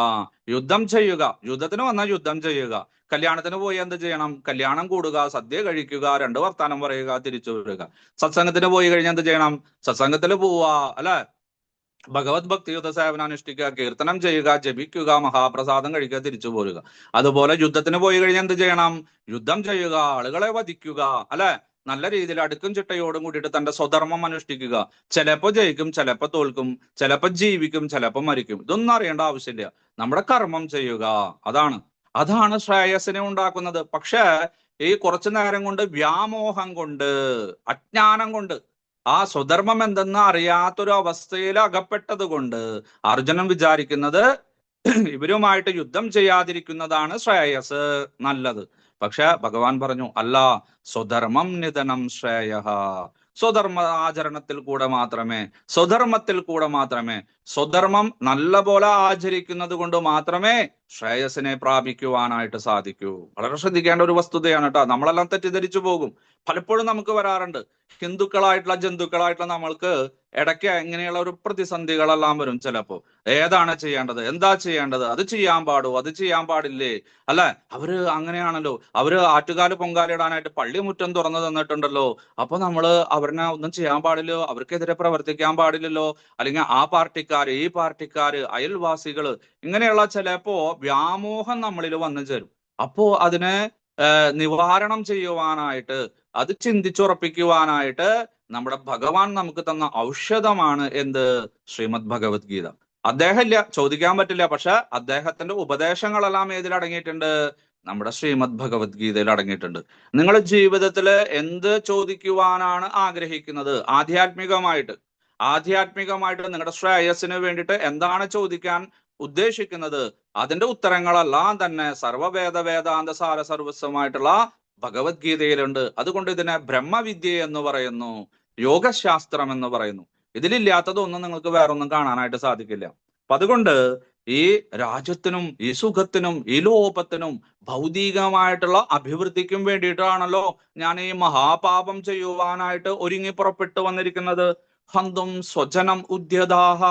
യുദ്ധം ചെയ്യുക. യുദ്ധത്തിന് വന്നാൽ യുദ്ധം ചെയ്യുക. കല്യാണത്തിന് പോയി എന്ത് ചെയ്യണം? കല്യാണം കൂടുക, സദ്യ കഴിക്കുക, 2 വർത്താനം പറയുക, തിരിച്ചു വരിക. സത്സംഗത്തിന് പോയി കഴിഞ്ഞാൽ എന്ത് ചെയ്യണം? സത്സംഗത്തിൽ പോവുക, അല്ലെ? ഭഗവത് ഭക്തിയുത സേവനം അനുഷ്ഠിക്കുക, കീർത്തനം ചെയ്യുക, ജപിക്കുക, മഹാപ്രസാദം കഴിക്കുക, തിരിച്ചു പോരുക. അതുപോലെ യുദ്ധത്തിന് പോയി കഴിഞ്ഞാൽ എന്ത് ചെയ്യണം? യുദ്ധം ചെയ്യുക, ആളുകളെ വധിക്കുക, അല്ലെ? നല്ല രീതിയിൽ അടുക്കും ചിട്ടയോടും കൂടിയിട്ട് തന്റെ സ്വധർമ്മം അനുഷ്ഠിക്കുക. ചിലപ്പോ ജയിക്കും, ചിലപ്പോ തോൽക്കും, ചിലപ്പോ ജീവിക്കും, ചിലപ്പോ മരിക്കും. ഇതൊന്നും അറിയേണ്ട ആവശ്യമില്ല. നമ്മുടെ കർമ്മം ചെയ്യുക, അതാണ് അതാണ് ശ്രേയസിനെ ഉണ്ടാക്കുന്നത്. പക്ഷേ ഈ കുറച്ചു നേരം കൊണ്ട്, വ്യാമോഹം കൊണ്ട്, അജ്ഞാനം കൊണ്ട്, ആ സ്വധർമ്മം എന്തെന്ന് അറിയാത്തൊരു അവസ്ഥയിൽ അകപ്പെട്ടത് കൊണ്ട് അർജുനൻ വിചാരിക്കുന്നത് ഇവരുമായിട്ട് യുദ്ധം ചെയ്യാതിരിക്കുന്നതാണ് ശ്രേയസ്, നല്ലത്. പക്ഷെ ഭഗവാൻ പറഞ്ഞു, അല്ല, സ്വധർമ്മം നിധനം ശ്രേയ. സ്വധർമ്മ ആചരണത്തിൽ കൂടെ മാത്രമേ, സ്വധർമ്മത്തിൽ കൂടെ മാത്രമേ, സ്വധർമ്മം നല്ല പോലെ ആചരിക്കുന്നത് കൊണ്ട് മാത്രമേ ശ്രേയസിനെ പ്രാപിക്കുവാനായിട്ട് സാധിക്കൂ. വളരെ ശ്രദ്ധിക്കേണ്ട ഒരു വസ്തുതയാണ് കേട്ടോ. നമ്മളെല്ലാം തെറ്റിദ്ധരിച്ചു പോകും. പലപ്പോഴും നമുക്ക് വരാറുണ്ട്, ഹിന്ദുക്കളായിട്ടുള്ള ജന്തുക്കളായിട്ടുള്ള നമ്മൾക്ക് ഇടയ്ക്ക് ഇങ്ങനെയുള്ള ഒരു പ്രതിസന്ധികളെല്ലാം വരും. ചിലപ്പോ ഏതാണ് ചെയ്യേണ്ടത്, എന്താ ചെയ്യേണ്ടത്, അത് ചെയ്യാൻ പാടുമോ, അത് ചെയ്യാൻ പാടില്ലേ, അല്ലെ? അവര് അങ്ങനെയാണല്ലോ, അവര് ആറ്റുകാല് പൊങ്കാലിടാനായിട്ട് പള്ളിമുറ്റം തുറന്നു തന്നിട്ടുണ്ടല്ലോ, അപ്പൊ നമ്മള് അവരെ ഒന്നും ചെയ്യാൻ പാടില്ലോ, അവർക്കെതിരെ പ്രവർത്തിക്കാൻ പാടില്ലല്ലോ, അല്ലെങ്കിൽ ആ പാർട്ടിക്കാര്, ഈ പാർട്ടിക്കാര്, അയൽവാസികള്, ഇങ്ങനെയുള്ള ചിലപ്പോ വ്യാമോഹം നമ്മളിൽ വന്നു ചേരും. അപ്പോ അതിനെ നിവാരണം ചെയ്യുവാനായിട്ട്, അത് ചിന്തിച്ചുറപ്പിക്കുവാനായിട്ട് നമ്മുടെ ഭഗവാൻ നമുക്ക് തന്ന ഔഷധമാണ് എന്ത്? ശ്രീമദ് ഭഗവത്ഗീത. അദ്ദേഹം ഇല്ല, ചോദിക്കാൻ പറ്റില്ല. പക്ഷെ അദ്ദേഹത്തിന്റെ ഉപദേശങ്ങളെല്ലാം ഏതിൽ അടങ്ങിയിട്ടുണ്ട്? നമ്മുടെ ശ്രീമദ് ഭഗവത്ഗീതയിൽ അടങ്ങിയിട്ടുണ്ട്. നിങ്ങൾ ജീവിതത്തിൽ എന്ത് ചോദിക്കുവാനാണ് ആഗ്രഹിക്കുന്നത്? ആധ്യാത്മികമായിട്ട് നിങ്ങളുടെ ശ്രേയസ്സിന് വേണ്ടിയിട്ട് എന്താണ് ചോദിക്കാൻ ഉദ്ദേശിക്കുന്നത്? അതിന്റെ ഉത്തരങ്ങളെല്ലാം തന്നെ സർവവേദ വേദാന്ത സാര സർവസ്വമായിട്ടുള്ള ഭഗവത്ഗീതയിലുണ്ട്. അതുകൊണ്ട് ഇതിനെ ബ്രഹ്മവിദ്യ എന്ന് പറയുന്നു, യോഗശാസ്ത്രം എന്ന് പറയുന്നു. ഇതിലില്ലാത്തതൊന്നും നിങ്ങൾക്ക് വേറൊന്നും കാണാനായിട്ട് സാധിക്കില്ല. അപ്പൊ അതുകൊണ്ട് ഈ രാജ്യത്തിനും ഈ സുഖത്തിനും ഈ ലോപത്തിനും ഭൗതികമായിട്ടുള്ള അഭിവൃദ്ധിക്കും വേണ്ടിയിട്ടാണല്ലോ ഞാൻ ഈ മഹാപാപം ചെയ്യുവാനായിട്ട് ഒരുങ്ങി പുറപ്പെട്ടു വന്നിരിക്കുന്നത്. ഹന്തും സ്വജനം ഉദ്യതാഹ,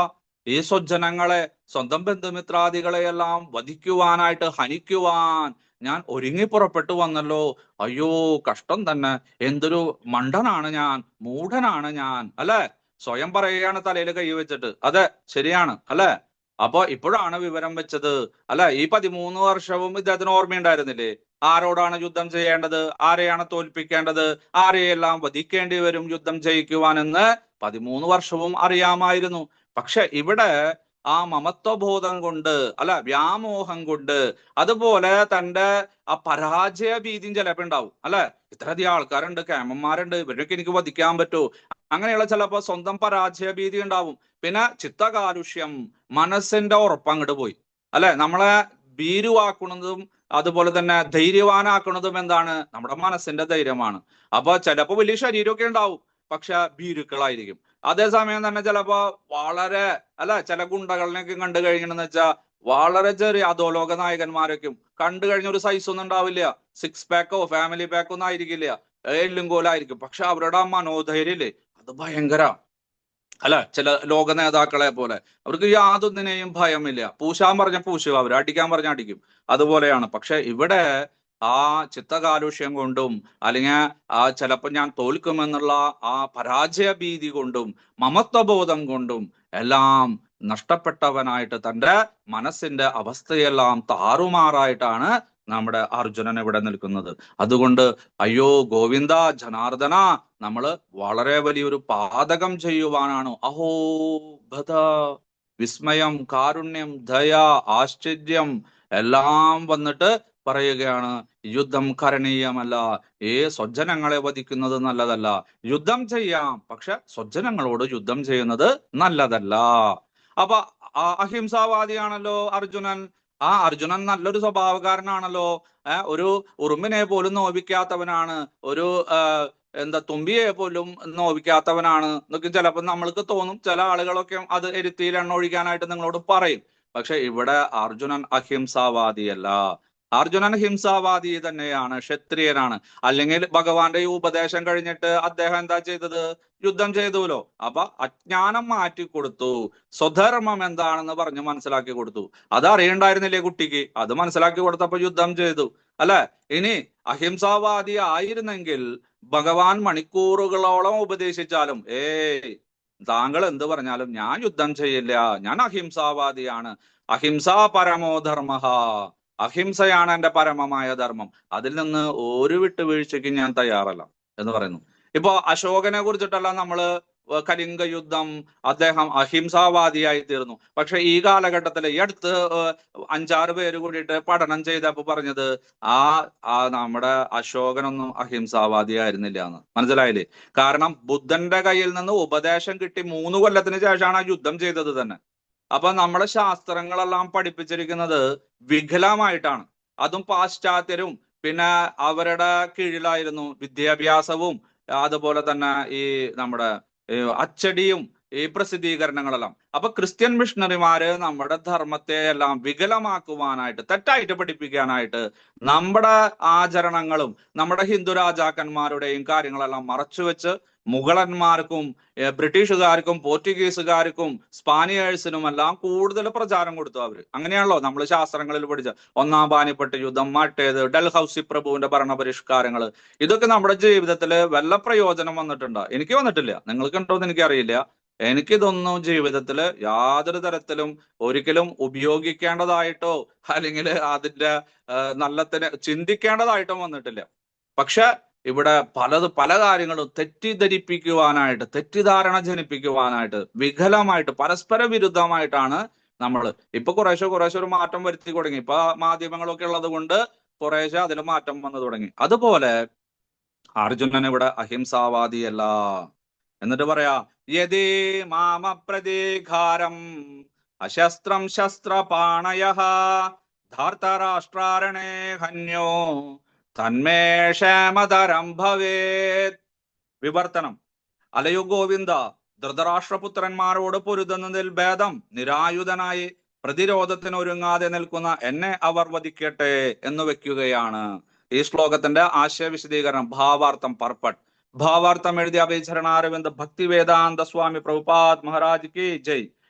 ഈ സ്വജനങ്ങളെ, സ്വന്തം ബന്ധുമിത്രാദികളെയെല്ലാം വധിക്കുവാനായിട്ട്, ഹനിക്കുവാൻ ഞാൻ ഒരുങ്ങി പുറപ്പെട്ടു വന്നല്ലോ. അയ്യോ കഷ്ടം തന്നെ, എന്തൊരു മണ്ടനാണ് ഞാൻ, മൂഢനാണ് ഞാൻ, അല്ലെ? സ്വയം പറയുകയാണ് തലയിൽ കൈ വെച്ചിട്ട്. അതെ, ശരിയാണ്, അല്ലെ? അപ്പൊ ഇപ്പോഴാണ് വിവരം വെച്ചത്, അല്ലെ? ഈ 13 വർഷവും ഇദ്ദേഹത്തിന് ഓർമ്മയുണ്ടായിരുന്നില്ലേ? ആരോടാണ് യുദ്ധം ചെയ്യേണ്ടത്, ആരെയാണ് തോൽപ്പിക്കേണ്ടത്, ആരെയെല്ലാം വധിക്കേണ്ടി വരും യുദ്ധം ജയിക്കുവാനെന്ന് 13 വർഷവും അറിയാമായിരുന്നു. പക്ഷെ ഇവിടെ ആ മമത്വബോധം കൊണ്ട്, അല്ല വ്യാമോഹം കൊണ്ട്, അതുപോലെ തന്റെ ആ പരാജയ ഭീതിയും ചിലപ്പോൾ ഉണ്ടാവും. അല്ലെ, ഇത്രയധികം ആൾക്കാരുണ്ട്, കേമന്മാരുണ്ട്, ഇവരൊക്കെ എനിക്ക് വധിക്കാൻ പറ്റുമോ, അങ്ങനെയുള്ള ചിലപ്പോ സ്വന്തം പരാജയ ഭീതി ഉണ്ടാവും. പിന്നെ ചിത്തകാലുഷ്യം, മനസ്സിന്റെ ഉറപ്പങ്ങോട്ട് പോയി. അല്ലെ, നമ്മളെ ഭീരുവാക്കുന്നതും അതുപോലെ തന്നെ ധൈര്യവാനാക്കുന്നതും എന്താണ്? നമ്മുടെ മനസ്സിന്റെ ധൈര്യമാണ്. അപ്പൊ ചിലപ്പോ വലിയ ശരീരമൊക്കെ ഉണ്ടാവും, പക്ഷെ ഭീരുക്കളായിരിക്കും. അതേസമയം തന്നെ ചിലപ്പോ വളരെ, അല്ല, ചില ഗുണ്ടകളിനെയൊക്കെ കണ്ടു കഴിഞ്ഞെന്ന് വെച്ചാൽ വളരെ ചെറിയ അധോലോക നായകന്മാരൊക്കെയും കണ്ടു കഴിഞ്ഞ ഒരു സൈസ് ഒന്നും ഉണ്ടാവില്ല, 6 പാക്കോ ഫാമിലി പാക്കോ ഒന്നും ആയിരിക്കില്ല, എല്ലും കോലായിരിക്കും. പക്ഷെ അവരുടെ ആ മനോധൈര്യം ഇല്ലേ, അത് ഭയങ്കര. അല്ല, ചില ലോക നേതാക്കളെ പോലെ അവർക്ക് യാതൊന്നിനെയും ഭയമില്ല. പൂശാൻ പറഞ്ഞ പൂശുക, അവർ അടിക്കാൻ പറഞ്ഞ അടിക്കും, അതുപോലെയാണ്. പക്ഷെ ഇവിടെ ആ ചിത്തകാലുഷ്യം കൊണ്ടും, അല്ലെങ്കിൽ ചിലപ്പോൾ ഞാൻ തോൽക്കുമെന്നുള്ള ആ പരാജയ ഭീതി കൊണ്ടും, മമത്വബോധം കൊണ്ടും എല്ലാം നഷ്ടപ്പെട്ടവനായിട്ട് തന്റെ മനസ്സിന്റെ അവസ്ഥയെല്ലാം താറുമാറായിട്ടാണ് നമ്മുടെ അർജുനൻ ഇവിടെ നിൽക്കുന്നത്. അതുകൊണ്ട് അയ്യോ ഗോവിന്ദ ജനാർദ്ദന, നമ്മള് വളരെ വലിയൊരു പാതകം ചെയ്യുവാനാണ്. അഹോ ബധ, വിസ്മയം, കാരുണ്യം, ദയ, ആശ്ചര്യം എല്ലാം വന്നിട്ട് പറയുകയാണ്, യുദ്ധം കരണീയമല്ല, സ്വജനങ്ങളെ വധിക്കുന്നത് നല്ലതല്ല. യുദ്ധം ചെയ്യാം, പക്ഷെ സ്വജനങ്ങളോട് യുദ്ധം ചെയ്യുന്നത് നല്ലതല്ല. അപ്പൊ അഹിംസാവാദിയാണല്ലോ അർജുനൻ. ആ അർജുനൻ നല്ലൊരു സ്വഭാവക്കാരനാണല്ലോ. ഒരു ഉറുമ്പിനെ പോലും നോവിക്കാത്തവനാണ്, ഒരു എന്താ തുമ്പിയെ പോലും നോവിക്കാത്തവനാണ് എന്നൊക്കെ ചിലപ്പോൾ നമ്മൾക്ക് തോന്നും. ചില ആളുകളൊക്കെ അത് എരുത്തിയിൽ എണ്ണ ഒഴിക്കാനായിട്ട് നിങ്ങളോട് പറയും. പക്ഷെ ഇവിടെ അർജുനൻ അഹിംസാവാദിയല്ല. അർജുനൻ ഹിംസാവാദി തന്നെയാണ്, ക്ഷത്രിയനാണ്. അല്ലെങ്കിൽ ഭഗവാന്റെ ഈ ഉപദേശം കഴിഞ്ഞിട്ട് അദ്ദേഹം എന്താ ചെയ്തത്? യുദ്ധം ചെയ്തുല്ലോ. അപ്പൊ അജ്ഞാനം മാറ്റി കൊടുത്തു, സ്വധർമ്മം എന്താണെന്ന് പറഞ്ഞ് മനസ്സിലാക്കി കൊടുത്തു. അത് അറിയണ്ടായിരുന്നില്ലേ കുട്ടിക്ക്? അത് മനസ്സിലാക്കി കൊടുത്തപ്പോ യുദ്ധം ചെയ്തു. അല്ലെ, ഇനി അഹിംസാവാദി ആയിരുന്നെങ്കിൽ ഭഗവാൻ മണിക്കൂറുകളോളം ഉപദേശിച്ചാലും താങ്കൾ എന്ത് പറഞ്ഞാലും ഞാൻ യുദ്ധം ചെയ്യില്ല, ഞാൻ അഹിംസാവാദിയാണ്, അഹിംസാ പരമോ ധർമ്മ, അഹിംസയാണ് എന്റെ പരമമായ ധർമ്മം, അതിൽ നിന്ന് ഒരു വിട്ടുവീഴ്ചയ്ക്ക് ഞാൻ തയ്യാറല്ല എന്ന് പറയുന്നു. ഇപ്പൊ അശോകനെ കുറിച്ചിട്ടല്ല നമ്മള് കലിംഗ യുദ്ധം, അദ്ദേഹം അഹിംസാവാദിയായി തീർന്നു. പക്ഷെ ഈ കാലഘട്ടത്തിൽ ഈ അടുത്ത് 5-6 പേര് കൂടിയിട്ട് പഠനം ചെയ്തപ്പോ പറഞ്ഞത് ആ നമ്മുടെ അശോകനൊന്നും അഹിംസാവാദി ആയിരുന്നില്ല എന്ന്. മനസ്സിലായില്ലേ? കാരണം ബുദ്ധന്റെ കയ്യിൽ നിന്ന് ഉപദേശം കിട്ടി 3 കൊല്ലത്തിന് ശേഷമാണ് ആ യുദ്ധം ചെയ്തത് തന്നെ. അപ്പൊ നമ്മുടെ ശാസ്ത്രങ്ങളെല്ലാം പഠിപ്പിച്ചിരിക്കുന്നത് വികലമായിട്ടാണ്. അതും പാശ്ചാത്യരും പിന്നെ അവരുടെ കീഴിലായിരുന്നു വിദ്യാഭ്യാസവും, അതുപോലെ തന്നെ ഈ നമ്മുടെ അച്ചടിയും ഈ പ്രസിദ്ധീകരണങ്ങളെല്ലാം. അപ്പൊ ക്രിസ്ത്യൻ മിഷണറിമാര് നമ്മുടെ ധർമ്മത്തെ എല്ലാം വികലമാക്കുവാനായിട്ട്, തെറ്റായിട്ട് പഠിപ്പിക്കാനായിട്ട് നമ്മുടെ ആചരണങ്ങളും നമ്മുടെ ഹിന്ദു രാജാക്കന്മാരുടെയും കാര്യങ്ങളെല്ലാം മറച്ചുവെച്ച് മുഗളന്മാർക്കും ബ്രിട്ടീഷുകാർക്കും പോർച്ചുഗീസുകാർക്കും സ്പാനിയേഴ്സിനും എല്ലാം കൂടുതൽ പ്രചാരം കൊടുത്തു അവര്. അങ്ങനെയാണല്ലോ നമ്മൾ ശാസ്ത്രങ്ങളിൽ പഠിച്ച 1-ാം പാനിപ്പട്ട് യുദ്ധം, മറ്റേത് ഡൽഹൌസി പ്രഭുവിന്റെ ഭരണപരിഷ്കാരങ്ങൾ, ഇതൊക്കെ നമ്മുടെ ജീവിതത്തിൽ വല്ല പ്രയോജനം വന്നിട്ടുണ്ടോ? എനിക്ക് വന്നിട്ടില്ല, നിങ്ങൾക്ക് ഉണ്ടോന്ന് എനിക്കറിയില്ല. എനിക്കിതൊന്നും ജീവിതത്തിൽ യാതൊരു തരത്തിലും ഒരിക്കലും ഉപയോഗിക്കേണ്ടതായിട്ടോ അല്ലെങ്കിൽ അതിന്റെ നല്ലതിനെ ചിന്തിക്കേണ്ടതായിട്ടോ വന്നിട്ടില്ല. പക്ഷെ ഇവിടെ പല കാര്യങ്ങളും തെറ്റിദ്ധരിപ്പിക്കുവാനായിട്ട്, തെറ്റിദ്ധാരണ ജനിപ്പിക്കുവാനായിട്ട്, വികലമായിട്ട്, പരസ്പര വിരുദ്ധമായിട്ടാണ് നമ്മൾ ഇപ്പൊ കുറേശ്ശെ ഒരു മാറ്റം വരുത്തി തുടങ്ങി. ഇപ്പൊ മാധ്യമങ്ങളൊക്കെ ഉള്ളത് കൊണ്ട് കുറേശ്ശെ അതിൽ മാറ്റം വന്നു തുടങ്ങി. അതുപോലെ അർജുനൻ ഇവിടെ അഹിംസാവാദിയല്ല. എന്നിട്ട് പറയാ, യദി മാമ പ്രതീകാരം അശസ്ത്രം ശസ്ത്രപാണയഃ ധാർത്തരാഷ്ട്രാരണേ ഹന്യോ തന്മേ ക്ഷേമതരം ഭവേത്. വിവർത്തനം: അലയോ ഗോവിന്ദ, ധൃതരാഷ്ട്രപുത്രന്മാരോട് പൊരുതുന്നതിൽ ഭേദം നിരായുധനായി പ്രതിരോധത്തിന് ഒരുങ്ങാതെ നിൽക്കുന്ന എന്നെ അവർ വധിക്കട്ടെ എന്ന് വെക്കുകയാണ്. ഈ ശ്ലോകത്തിന്റെ ആശയ വിശദീകരണം, ഭാവാർത്ഥം പർപ്പട്ട്. ഭാവാർത്ഥം എഴുതിയ അഭിചരണാരവിന്ദ് ഭക്തി വേദാന്ത സ്വാമി പ്രഭുപാദ് മഹാരാജ് കി ജയ്.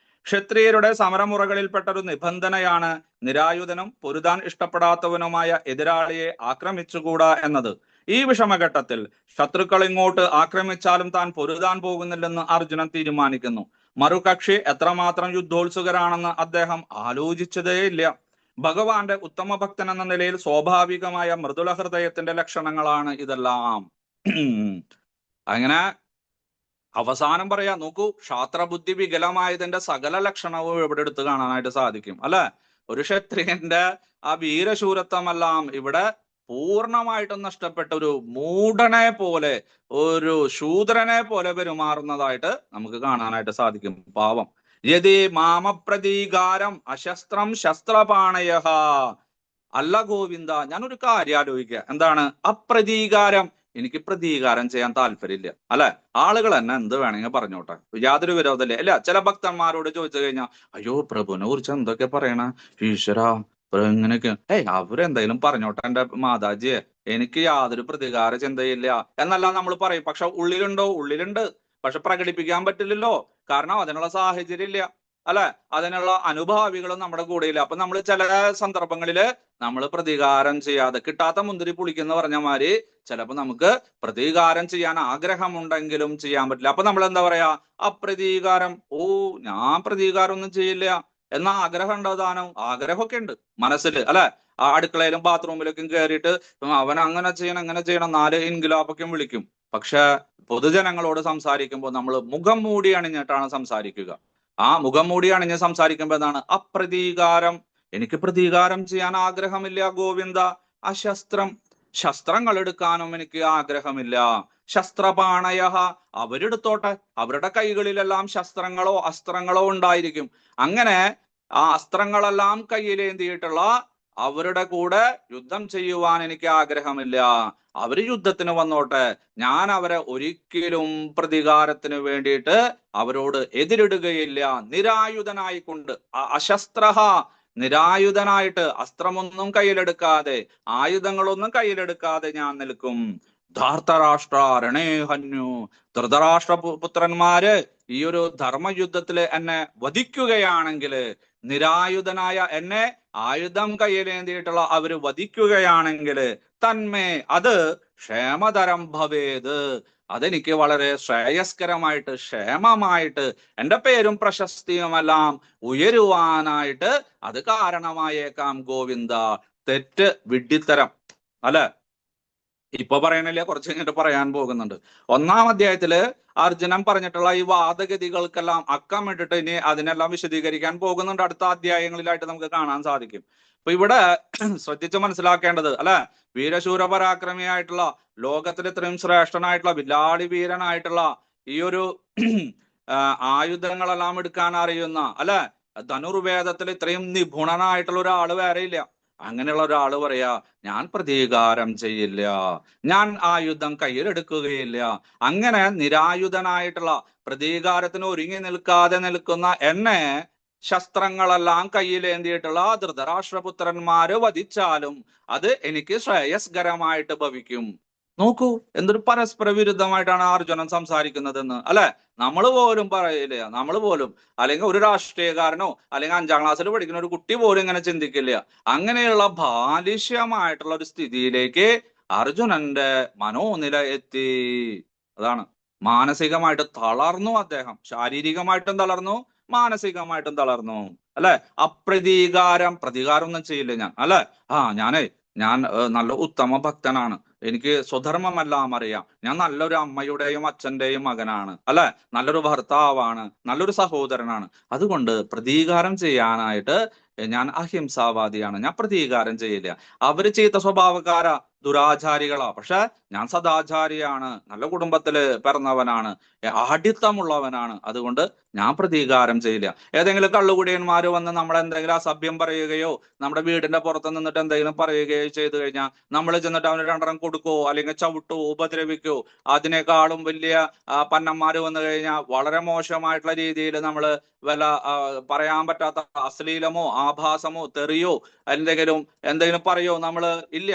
ക്ഷത്രിയരുടെ സമരമുറകളിൽപ്പെട്ട ഒരു നിബന്ധനയാണ് നിരായുധനും പൊരുതാൻ ഇഷ്ടപ്പെടാത്തവനുമായ എതിരാളിയെ ആക്രമിച്ചുകൂടാ എന്നത്. ഈ വിഷമഘട്ടത്തിൽ ശത്രുക്കൾ ഇങ്ങോട്ട് ആക്രമിച്ചാലും താൻ പൊരുതാൻ പോകുന്നില്ലെന്ന് അർജുനൻ തീരുമാനിക്കുന്നു. മറുകക്ഷി എത്രമാത്രം യുദ്ധോത്സുകരാണെന്ന് അദ്ദേഹം ആലോചിച്ചതേയില്ല. ഭഗവാന്റെ ഉത്തമ ഭക്തൻ എന്ന നിലയിൽ സ്വാഭാവികമായ മൃദുല ഹൃദയത്തിന്റെ ലക്ഷണങ്ങളാണ് ഇതെല്ലാം. അങ്ങനെ അവസാനം പറയാ, നോക്കൂ, ക്ഷാത്രബുദ്ധി വികലമായതിന്റെ സകല ലക്ഷണവും ഇവിടെ എടുത്ത് കാണാനായിട്ട് സാധിക്കും അല്ലെ. ഒരു ക്ഷത്രിയന്റെ ആ വീരശൂരത്വമെല്ലാം ഇവിടെ പൂർണ്ണമായിട്ടും നഷ്ടപ്പെട്ട ഒരു മൂഢനെ പോലെ, ഒരു ശൂദ്രനെ പോലെ പെരുമാറുന്നതായിട്ട് നമുക്ക് കാണാനായിട്ട് സാധിക്കും. പാവം. യതി മാമപ്രതീകാരം അശസ്ത്രം ശസ്ത്രപാണയ. അല്ല ഗോവിന്ദ, ഞാനൊരു കാര്യം ആലോചിക്കുക. എന്താണ് അപ്രതീകാരം? എനിക്ക് പ്രതികാരം ചെയ്യാൻ താല്പര്യമില്ല അല്ലെ. ആളുകൾ എന്നെ എന്ത് വേണമെങ്കിൽ പറഞ്ഞോട്ടെ, യാതൊരു വിരോധമില്ല. അല്ല, ചില ഭക്തന്മാരോട് ചോദിച്ചു കഴിഞ്ഞാൽ, അയ്യോ പ്രഭുവിനെ കുറിച്ച് എന്തൊക്കെ പറയണ ഈശ്വര, ഇങ്ങനെയൊക്കെ. അവരെന്തായാലും പറഞ്ഞോട്ടെ എന്റെ മാതാജിയെ, എനിക്ക് യാതൊരു പ്രതികാര ചിന്തയില്ല എന്നല്ല നമ്മൾ പറയും. പക്ഷെ ഉള്ളിലുണ്ടോ? ഉള്ളിലുണ്ട്. പക്ഷെ പ്രകടിപ്പിക്കാൻ പറ്റില്ലല്ലോ, കാരണം അതിനുള്ള സാഹചര്യം ഇല്ല അല്ലെ, അതിനുള്ള അനുഭാവികളും നമ്മുടെ കൂടെയില്ല. അപ്പൊ നമ്മൾ ചില സന്ദർഭങ്ങളില് നമ്മൾ പ്രതികാരം ചെയ്യാതെ, കിട്ടാത്ത മുന്തിരി പുളിക്കെന്ന് പറഞ്ഞ മാതിരി, ചിലപ്പോ നമുക്ക് പ്രതികാരം ചെയ്യാൻ ആഗ്രഹമുണ്ടെങ്കിലും ചെയ്യാൻ പറ്റില്ല. അപ്പൊ നമ്മൾ എന്താ പറയാ? അപ്രതീകാരം. ഓ, ഞാൻ പ്രതികാരം ഒന്നും ചെയ്യില്ല എന്ന ആഗ്രഹം ഉണ്ടോ? താനും ആഗ്രഹമൊക്കെ ഉണ്ട് മനസ്സിൽ അല്ലെ. അടുക്കളയിലും ബാത്റൂമിലൊക്കെ കയറിയിട്ട് അവൻ അങ്ങനെ ചെയ്യണം ഇങ്ങനെ ചെയ്യണം 4 ഇൻഗുലാബൊക്കെ വിളിക്കും. പക്ഷെ പൊതുജനങ്ങളോട് സംസാരിക്കുമ്പോൾ നമ്മൾ മുഖം മൂടി അണിഞ്ഞിട്ടാണ് സംസാരിക്കുക. ആ മുഖം മൂടി അണിഞ്ഞ് സംസാരിക്കുമ്പോൾ എന്താണ്? അപ്രതീകാരം. എനിക്ക് പ്രതികാരം ചെയ്യാൻ ആഗ്രഹമില്ല ഗോവിന്ദ. അശസ്ത്രം, ശസ്ത്രങ്ങൾ എടുക്കാനും എനിക്ക് ആഗ്രഹമില്ല. ശസ്ത്രപാണയ, അവരെടുത്തോട്ടെ, അവരുടെ കൈകളിലെല്ലാം ശസ്ത്രങ്ങളോ അസ്ത്രങ്ങളോ ഉണ്ടായിരിക്കും. അങ്ങനെ ആ അസ്ത്രങ്ങളെല്ലാം കയ്യിലേന്തിയിട്ടുള്ള അവരുടെ കൂടെ യുദ്ധം ചെയ്യുവാൻ എനിക്ക് ആഗ്രഹമില്ല. അവര് യുദ്ധത്തിന് വന്നോട്ടെ, ഞാൻ അവരെ ഒരിക്കലും പ്രതികാരത്തിന് വേണ്ടിയിട്ട് അവരോട് എതിരിടുകയില്ല. നിരായുധനായിക്കൊണ്ട്, അശസ്ത്രഹ, നിരായുധനായിട്ട്, അസ്ത്രമൊന്നും കയ്യിലെടുക്കാതെ, ആയുധങ്ങളൊന്നും കയ്യിലെടുക്കാതെ ഞാൻ നിൽക്കും. ധാർത്തരാഷ്ട്ര രണേഹന്യു, ധൃതരാഷ്ട്ര പുത്രന്മാര് ഈ ഒരു ധർമ്മയുദ്ധത്തില് എന്നെ വധിക്കുകയാണെങ്കിൽ, നിരായുധനായ എന്നെ ആയുധം കയ്യിലേന്തിയിട്ടുള്ള അവര് വധിക്കുകയാണെങ്കിൽ, തന്മേ അത് ക്ഷേമതരം ഭവേത്, അതെനിക്ക് വളരെ ശ്രേയസ്കരമായിട്ട് ക്ഷേമമായിട്ട് എന്റെ പേരും പ്രശസ്തിയുമെല്ലാം ഉയരുവാനായിട്ട് അത് കാരണമായേക്കാം ഗോവിന്ദ. തെറ്റ്, വിഡ്ഢിത്തരം അല്ലെ. ഇപ്പൊ പറയണില്ല, കുറച്ച് കഴിഞ്ഞിട്ട് പറയാൻ പോകുന്നുണ്ട്. 1-ാം അധ്യായത്തില് അർജുനൻ പറഞ്ഞിട്ടുള്ള ഈ വാദഗതികൾക്കെല്ലാം അക്കം ഇട്ടിട്ട് ഇനി അതിനെല്ലാം വിശദീകരിക്കാൻ പോകുന്നുണ്ട്. അടുത്ത അധ്യായങ്ങളിലായിട്ട് നമുക്ക് കാണാൻ സാധിക്കും. അപ്പൊ ഇവിടെ ശ്രദ്ധിച്ച് മനസ്സിലാക്കേണ്ടത് അല്ലെ, വീരശൂര പരാക്രമിയായിട്ടുള്ള, ലോകത്തിൽ ഇത്രയും ശ്രേഷ്ഠനായിട്ടുള്ള, വില്ലാളി വീരനായിട്ടുള്ള, ഈ ഒരു ആയുധങ്ങളെല്ലാം എടുക്കാൻ അറിയുന്ന അല്ലെ, ധനുർവേദത്തിൽ ഇത്രയും നിപുണനായിട്ടുള്ള ഒരാള് വേറെ ഇല്ല. അങ്ങനെയുള്ള ഒരാള് പറയാ, ഞാൻ പ്രതികാരം ചെയ്യില്ല, ഞാൻ ആയുധം കയ്യിലെടുക്കുകയില്ല. അങ്ങനെ നിരായുധനായിട്ടുള്ള, പ്രതികാരത്തിന് ഒരുങ്ങി നിൽക്കാതെ നിൽക്കുന്ന എന്നെ ശസ്ത്രങ്ങളെല്ലാം കയ്യിലേന്തിയിട്ടുള്ള ധൃതരാഷ്ട്രപുത്രന്മാര് വധിച്ചാലും അത് എനിക്ക് ശ്രേയസ്കരമായിട്ട് ഭവിക്കും. നോക്കൂ, എന്തൊരു പരസ്പര വിരുദ്ധമായിട്ടാണ് അർജുനൻ സംസാരിക്കുന്നതെന്ന് അല്ലെ. നമ്മൾ പോലും പറയില്ല, നമ്മൾ പോലും, അല്ലെങ്കിൽ ഒരു രാഷ്ട്രീയക്കാരനോ അല്ലെങ്കിൽ 5-ാം ക്ലാസ്സിൽ പഠിക്കുന്ന ഒരു കുട്ടി പോലും ഇങ്ങനെ ചിന്തിക്കില്ല. അങ്ങനെയുള്ള ബാലിശ്യമായിട്ടുള്ള ഒരു സ്ഥിതിയിലേക്ക് അർജുനന്റെ മനോനില എത്തി. അതാണ്, മാനസികമായിട്ട് തളർന്നു അദ്ദേഹം. ശാരീരികമായിട്ടും തളർന്നു, മാനസികമായിട്ടും തളർന്നു അല്ലെ. അപ്രതീകാരം, പ്രതികാരം ഒന്നും ചെയ്യില്ല ഞാൻ അല്ലെ. ഞാൻ നല്ല ഉത്തമ ഭക്തനാണ്, എനിക്ക് സ്വധർമ്മമെല്ലാം അറിയാം, ഞാൻ നല്ലൊരു അമ്മയുടെയും അച്ഛന്റെയും മകനാണ് അല്ലെ, നല്ലൊരു ഭർത്താവാണ്, നല്ലൊരു സഹോദരനാണ്. അതുകൊണ്ട് പ്രതികാരം ചെയ്യാനായിട്ട് ഞാൻ അഹിംസാവാദിയാണ്, ഞാൻ പ്രതികാരം ചെയ്യില്ല. അവര് ചീത്ത സ്വഭാവക്കാരാ, ദുരാചാരികളാ, പക്ഷെ ഞാൻ സദാചാരിയാണ്, നല്ല കുടുംബത്തില് പിറന്നവനാണ്, ആഢ്യത്വമുള്ളവനാണ്. അതുകൊണ്ട് ഞാൻ പ്രതികാരം ചെയ്യില്ല. ഏതെങ്കിലും കള്ളുകുടിയന്മാര് വന്ന് നമ്മളെന്തെങ്കിലും അസഭ്യം പറയുകയോ നമ്മുടെ വീടിന്റെ പുറത്ത് നിന്നിട്ട് എന്തെങ്കിലും പറയുകയോ ചെയ്തു കഴിഞ്ഞാൽ നമ്മൾ ചെന്നിട്ട് അവന് 2 കൊടുക്കോ, അല്ലെങ്കിൽ ചവിട്ടോ, ഉപദ്രവിക്കോ? അതിനേക്കാളും വലിയ പന്നന്മാര് വന്നു കഴിഞ്ഞാൽ വളരെ മോശമായിട്ടുള്ള രീതിയിൽ നമ്മൾ വല്ല പറയാൻ പറ്റാത്ത അശ്ലീലമോ ആഭാസമോ തെറിയോ എന്തെങ്കിലും പറയോ? നമ്മൾ ഇല്ല,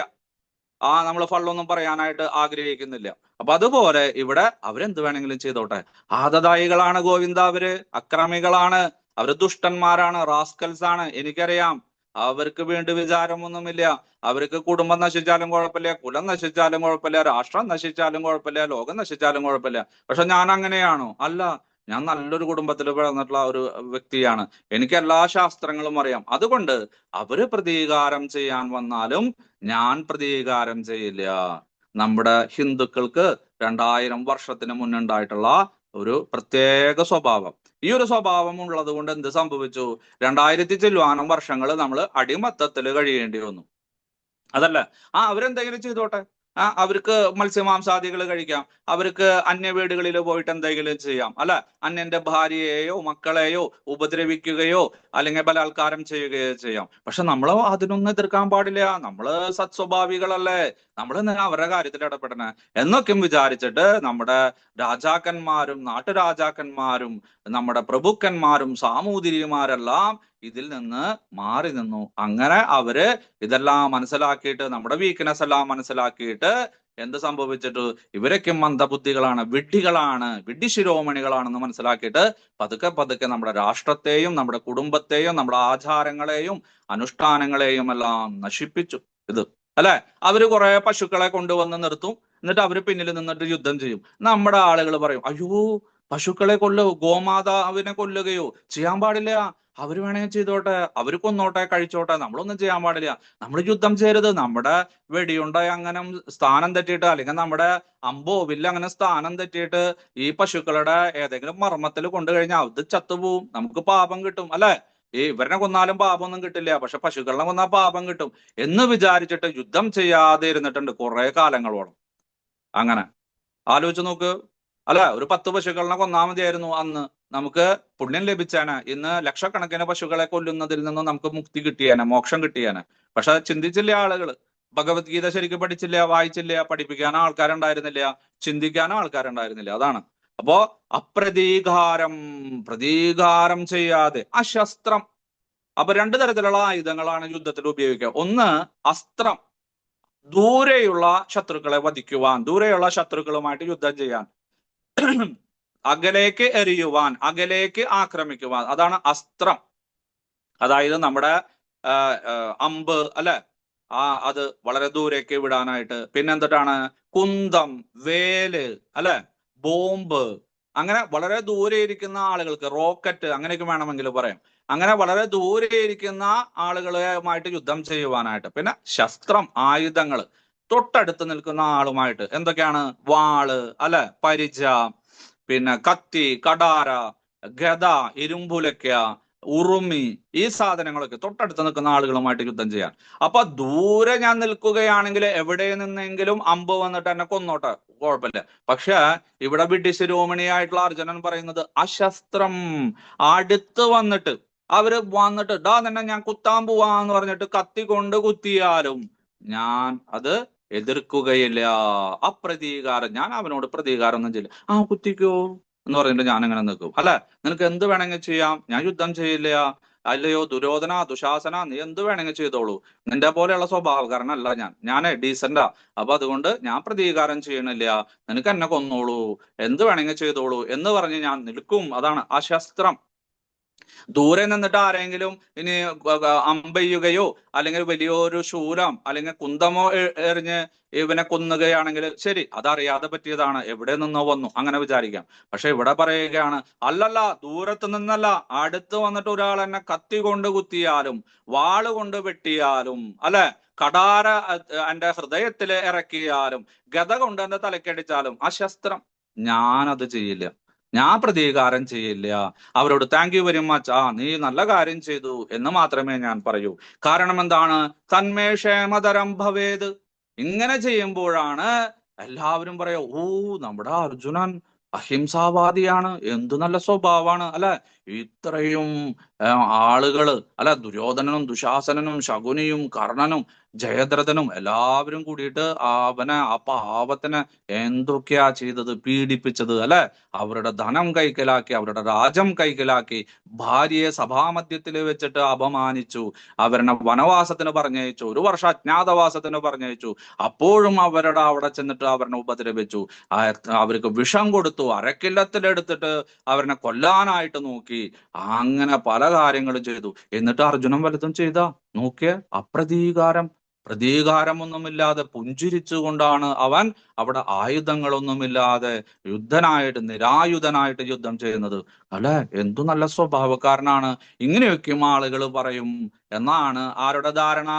നമ്മൾ ഫള്ളൊന്നും പറയാനായിട്ട് ആഗ്രഹിക്കുന്നില്ല. അപ്പൊ അതുപോലെ ഇവിടെ അവരെന്ത് വേണമെങ്കിലും ചെയ്തോട്ടെ. ആദതായികളാണ് ഗോവിന്ദ, അവര് അക്രമികളാണ്, അവര് ദുഷ്ടന്മാരാണ്, റാസ്കൽസ് ആണ്, എനിക്കറിയാം. അവർക്ക് വേണ്ടി വിചാരമൊന്നുമില്ല. അവർക്ക് കുടുംബം നശിച്ചാലും കുഴപ്പമില്ല, കുലം നശിച്ചാലും കുഴപ്പമില്ല, രാഷ്ട്രം നശിച്ചാലും കുഴപ്പമില്ല, ലോകം നശിച്ചാലും കുഴപ്പമില്ല. പക്ഷെ ഞാൻ അങ്ങനെയാണോ? അല്ല, ഞാൻ നല്ലൊരു കുടുംബത്തിൽ പിറന്നിട്ടുള്ള ഒരു വ്യക്തിയാണ്, എനിക്ക് എല്ലാ ശാസ്ത്രങ്ങളും അറിയാം. അതുകൊണ്ട് അവര് പ്രതികാരം ചെയ്യാൻ വന്നാലും ഞാൻ പ്രതികാരം ചെയ്യില്ല. നമ്മുടെ ഹിന്ദുക്കൾക്ക് 2000 വർഷത്തിന് മുന്നുണ്ടായിട്ടുള്ള ഒരു പ്രത്യേക സ്വഭാവം. ഈ ഒരു സ്വഭാവം ഉള്ളത് കൊണ്ട് എന്ത് സംഭവിച്ചു? 2000 ചില്ലുവാനം വർഷങ്ങൾ നമ്മൾ അടിമത്തത്തിൽ കഴിയേണ്ടി വന്നു. അതല്ല, അവരെന്തെങ്കിലും ചെയ്തോട്ടെ, അവർക്ക് മത്സ്യമാംസാദികൾ കഴിക്കാം, അവർക്ക് അന്യ വീടുകളിൽ പോയിട്ട് എന്തെങ്കിലും ചെയ്യാം, അല്ല, അന്യന്റെ ഭാര്യയെയോ മക്കളെയോ ഉപദ്രവിക്കുകയോ അല്ലെങ്കിൽ ബലാത്കാരം ചെയ്യുകയോ ചെയ്യാം. പക്ഷെ നമ്മൾ അതിനൊന്നും എതിർക്കാൻ പാടില്ല. നമ്മള് സത്സ്വഭാവികളല്ലേ, നമ്മൾ എന്തിനാ അവരുടെ കാര്യത്തിൽ ഇടപെടണേ എന്നൊക്കെയും വിചാരിച്ചിട്ട് നമ്മുടെ രാജാക്കന്മാരും നാട്ടുരാജാക്കന്മാരും നമ്മുടെ പ്രഭുക്കന്മാരും സാമൂതിരിമാരെല്ലാം ഇതിൽ നിന്ന് മാറി നിന്നു. അങ്ങനെ അവര് ഇതെല്ലാം മനസ്സിലാക്കിയിട്ട്, നമ്മുടെ വീക്ക്നെസ് എല്ലാം മനസ്സിലാക്കിയിട്ട് എന്ത് സംഭവിച്ചിട്ട്, ഇവരൊക്കെ മന്ദബുദ്ധികളാണ്, വിഡ്ഢികളാണ്, വിഡ്ഢി ശിരോമണികളാണെന്ന് മനസ്സിലാക്കിയിട്ട് പതുക്കെ പതുക്കെ നമ്മുടെ രാഷ്ട്രത്തെയും നമ്മുടെ കുടുംബത്തെയും നമ്മുടെ ആചാരങ്ങളെയും അനുഷ്ഠാനങ്ങളെയും എല്ലാം നശിപ്പിച്ചു. ഇത് അല്ലെ, അവര് കുറെ പശുക്കളെ കൊണ്ടുവന്ന് നിർത്തും, എന്നിട്ട് അവര് പിന്നിൽ നിന്നിട്ട് യുദ്ധം ചെയ്യും. നമ്മുടെ ആളുകൾ പറയും, അയ്യോ പശുക്കളെ ഗോമാതാവിനെ കൊല്ലുകയോ ചെയ്യാൻ പാടില്ല, അവര് വേണമെങ്കിൽ ചെയ്തോട്ടെ, അവര് കൊന്നോട്ടെ കഴിച്ചോട്ടെ, നമ്മളൊന്നും ചെയ്യാൻ പാടില്ല, നമ്മൾ യുദ്ധം ചെയ്യരുത്. നമ്മുടെ വെടിയുണ്ട അങ്ങനെ സ്ഥാനം തെറ്റിയിട്ട്, അല്ലെങ്കിൽ നമ്മുടെ അമ്പോ വില്ല അങ്ങനെ സ്ഥാനം തെറ്റിയിട്ട് ഈ പശുക്കളുടെ ഏതെങ്കിലും മർമ്മത്തിൽ കൊണ്ടു കഴിഞ്ഞാൽ അത് ചത്തുപോവും, നമുക്ക് പാപം കിട്ടും, അല്ലെ? ഈ ഇവരെ കൊന്നാലും പാപമൊന്നും കിട്ടില്ല, പക്ഷെ പശുക്കളെ കൊന്നാൽ പാപം കിട്ടും എന്ന് വിചാരിച്ചിട്ട് യുദ്ധം ചെയ്യാതെ ഇരുന്നിട്ടുണ്ട് കുറെ കാലങ്ങളോളം. അങ്ങനെ ആലോചിച്ച് നോക്ക്, അല്ല, ഒരു 10 പശുക്കളെ കൊന്നാൽ മതിയായിരുന്നു, അന്ന് നമുക്ക് പുണ്യം ലഭിച്ചാണ്. ഇന്ന് ലക്ഷക്കണക്കിന് പശുക്കളെ കൊല്ലുന്നതിൽ നിന്നും നമുക്ക് മുക്തി കിട്ടിയാനെ, മോക്ഷം കിട്ടിയാനെ. പക്ഷെ ചിന്തിച്ചില്ല ആളുകൾ, ഭഗവത്ഗീത ശരിക്കും പഠിച്ചില്ല, വായിച്ചില്ല, പഠിപ്പിക്കാനോ ആൾക്കാരുണ്ടായിരുന്നില്ല, ചിന്തിക്കാനോ ആൾക്കാരുണ്ടായിരുന്നില്ല. അതാണ്. അപ്പോ അപ്രതീകാരം, പ്രതികാരം ചെയ്യാതെ അശസ്ത്രം. അപ്പൊ 2 തരത്തിലുള്ള ആയുധങ്ങളാണ് യുദ്ധത്തിൽ ഉപയോഗിക്കുക. ഒന്ന് അസ്ത്രം, ദൂരെയുള്ള ശത്രുക്കളെ വധിക്കുവാൻ, ദൂരെയുള്ള ശത്രുക്കളുമായിട്ട് യുദ്ധം ചെയ്യാൻ, അകലേക്ക് എറിയുവാൻ, അകലേക്ക് ആക്രമിക്കുവാൻ, അതാണ് അസ്ത്രം. അതായത് നമ്മുടെ അമ്പ്, അല്ലെ, അത് വളരെ ദൂരേക്ക് വിടാനായിട്ട്. പിന്നെ എന്തിട്ടാണ് കുന്തം, വേല്, അല്ലെ, ബോംബ്, അങ്ങനെ വളരെ ദൂരെ ഇരിക്കുന്ന ആളുകൾക്ക് റോക്കറ്റ്, അങ്ങനെയൊക്കെ വേണമെങ്കിൽ പറയാം. അങ്ങനെ വളരെ ദൂരെ ഇരിക്കുന്ന ആളുകളുമായിട്ട് യുദ്ധം ചെയ്യുവാനായിട്ട്. പിന്നെ ശസ്ത്രം, ആയുധങ്ങൾ, തൊട്ടടുത്ത് നിൽക്കുന്ന ആളുമായിട്ട് എന്തൊക്കെയാണ്? വാള്, അല്ലെ, പരിച, പിന്നെ കത്തി, കടാര, ഗദ, ഇരുമ്പുലക്ക, ഉറുമി, ഈ സാധനങ്ങളൊക്കെ തൊട്ടടുത്ത് നിൽക്കുന്ന ആളുകളുമായിട്ട് യുദ്ധം ചെയ്യാൻ. അപ്പൊ ദൂരെ ഞാൻ നിൽക്കുകയാണെങ്കിൽ എവിടെ നിന്നെങ്കിലും അമ്പ് വന്നിട്ട് എന്നെ കൊന്നോട്ടെ, കുഴപ്പമില്ല. പക്ഷെ ഇവിടെ വിഡ്ഢിശിരോമണിയായിട്ടുള്ള അർജുനൻ പറയുന്നത് അശസ്ത്രം. അടുത്ത് വന്നിട്ട് അവര് വന്നിട്ട് തന്നെ ഞാൻ കുത്താൻ പോവാന്ന് പറഞ്ഞിട്ട് കത്തി കൊണ്ട് കുത്തിയാലും ഞാൻ അത് എതിർക്കുകയില്ല. അപ്രതീകാരം, ഞാൻ അവനോട് പ്രതികാരം ഒന്നും ചെയ്യില്ല. കുത്തിക്കോ എന്ന് പറഞ്ഞിട്ട് ഞാൻ അങ്ങനെ നിൽക്കും. അല്ലെ, നിനക്ക് എന്ത് വേണമെങ്കിൽ ചെയ്യാം, ഞാൻ യുദ്ധം ചെയ്യില്ല. അല്ലയോ ദുര്യോധന, ദുശാസന, നീ എന്ത് വേണമെങ്കിൽ ചെയ്തോളൂ, നിന്റെ പോലെയുള്ള സ്വഭാവക്കാരനല്ല ഞാൻ ഡീസന്റാ. അപ്പൊ അതുകൊണ്ട് ഞാൻ പ്രതികാരം ചെയ്യണില്ല, നിനക്ക് എന്നെ കൊന്നോളൂ, എന്ത് വേണമെങ്കിൽ ചെയ്തോളൂ എന്ന് പറഞ്ഞ് ഞാൻ നിൽക്കും. അതാണ് അശസ്ത്രം. ദൂരെ നിന്നിട്ട് ആരെങ്കിലും ഇനി അമ്പെയ്യുകയോ അല്ലെങ്കിൽ വലിയൊരു ശൂലം അല്ലെങ്കിൽ കുന്തമോ എറിഞ്ഞ് ഇവനെ കൊന്നുകയാണെങ്കിൽ ശരി, അതറിയാതെ പറ്റിയതാണ്, എവിടെ നിന്നോ വന്നു, അങ്ങനെ വിചാരിക്കാം. പക്ഷെ ഇവിടെ പറയുകയാണ്, അല്ലല്ല, ദൂരത്ത് നിന്നല്ല, അടുത്ത് വന്നിട്ട് ഒരാൾ എന്നെ കത്തി കൊണ്ട് കുത്തിയാലും വാള് കൊണ്ട് വെട്ടിയാലും, അല്ലെ, കടാര എന്റെ ഹൃദയത്തിൽ ഇറക്കിയാലും ഗദ കൊണ്ട് എന്റെ തലക്കടിച്ചാലും അശസ്ത്രം, ഞാനത് ചെയ്യില്ല, ഞാൻ പ്രതികാരം ചെയ്യില്ല. അവരോട് താങ്ക് യു വെരി മച്ച്, നീ നല്ല കാര്യം ചെയ്തു എന്ന് മാത്രമേ ഞാൻ പറയൂ. കാരണം എന്താണ്? തന്മേ ക്ഷേമതരം ഭവേത്. ഇങ്ങനെ ചെയ്യുമ്പോഴാണ് എല്ലാവരും പറയാ, നമ്മുടെ അർജുനൻ അഹിംസാവാദിയാണ്, എന്തു നല്ല സ്വഭാവമാണ്, അല്ലെ, ഇത്രയും ആളുകള്, അല്ല, ദുര്യോധനനും ദുശാസനനും ശകുനിയും കർണനും ജയദ്രഥനും എല്ലാവരും കൂടിയിട്ട് അവനെ, ആ പാവത്തിനെ എന്തൊക്കെയാ ചെയ്തത്, പീഡിപ്പിച്ചത്, അല്ലെ, അവരുടെ ധനം കൈക്കലാക്കി, അവരുടെ രാജ്യം കൈക്കലാക്കി, ഭാര്യയെ സഭാമധ്യത്തിൽ വെച്ചിട്ട് അപമാനിച്ചു, അവരെ വനവാസത്തിന് പറഞ്ഞയച്ചു, 1 വർഷം അജ്ഞാതവാസത്തിന് പറഞ്ഞയച്ചു. അപ്പോഴും അവരുടെ അവിടെ ചെന്നിട്ട് അവരെ ഉപദ്രവിച്ചു, അവർക്ക് വിഷം കൊടുത്തു, അരക്കില്ലത്തിലെടുത്തിട്ട് അവരെ കൊല്ലാനായിട്ട് നോക്കി, അങ്ങനെ പല കാര്യങ്ങളും ചെയ്തു. എന്നിട്ട് അർജുനൻ വലുതും ചെയ്താ? നോക്കിയ അപ്രതീകാരം, പ്രതീകാരമൊന്നുമില്ലാതെ പുഞ്ചിരിച്ചുകൊണ്ടാണ് അവൻ അവിടെ ആയുധങ്ങളൊന്നുമില്ലാതെ നിരായുധനായിട്ട് യുദ്ധം ചെയ്യുന്നത്. അല്ലെ, എന്തു നല്ല സ്വഭാവക്കാരനാണ്, ഇങ്ങനെയൊക്കെയും ആളുകൾ പറയും എന്നാണ് ആരുടെ ധാരണ?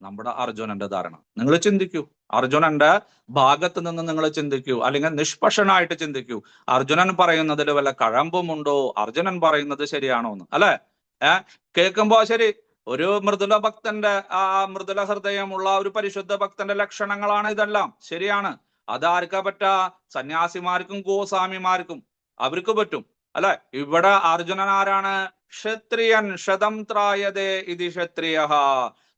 നമ്മുടെ അർജുനന്റെ ധാരണ. നിങ്ങൾ ചിന്തിക്കൂ, അർജുനന്റെ ഭാഗത്ത് നിന്ന് നിങ്ങൾ ചിന്തിക്കൂ, അല്ലെങ്കിൽ നിഷ്പക്ഷനായിട്ട് ചിന്തിക്കൂ. അർജുനൻ പറയുന്നതിൽ വല്ല കഴമ്പുമുണ്ടോ? അർജുനൻ പറയുന്നത് ശരിയാണോ എന്ന്, അല്ലെ? കേൾക്കുമ്പോ ശരി, ഒരു മൃദുല ഭക്തന്റെ മൃദുല ഹൃദയമുള്ള ഒരു പരിശുദ്ധ ഭക്തന്റെ ലക്ഷണങ്ങളാണ് ഇതെല്ലാം, ശരിയാണ്. അതാർക്കാ പറ്റാ? സന്യാസിമാർക്കും ഗോസ്വാമിമാർക്കും അവർക്ക് പറ്റും, അല്ലെ? ഇവിടെ അർജുനൻ ആരാണ്? ക്ഷത്രിയൻ. ശതം ത്രായതേ ഇതി ക്ഷത്രിയ.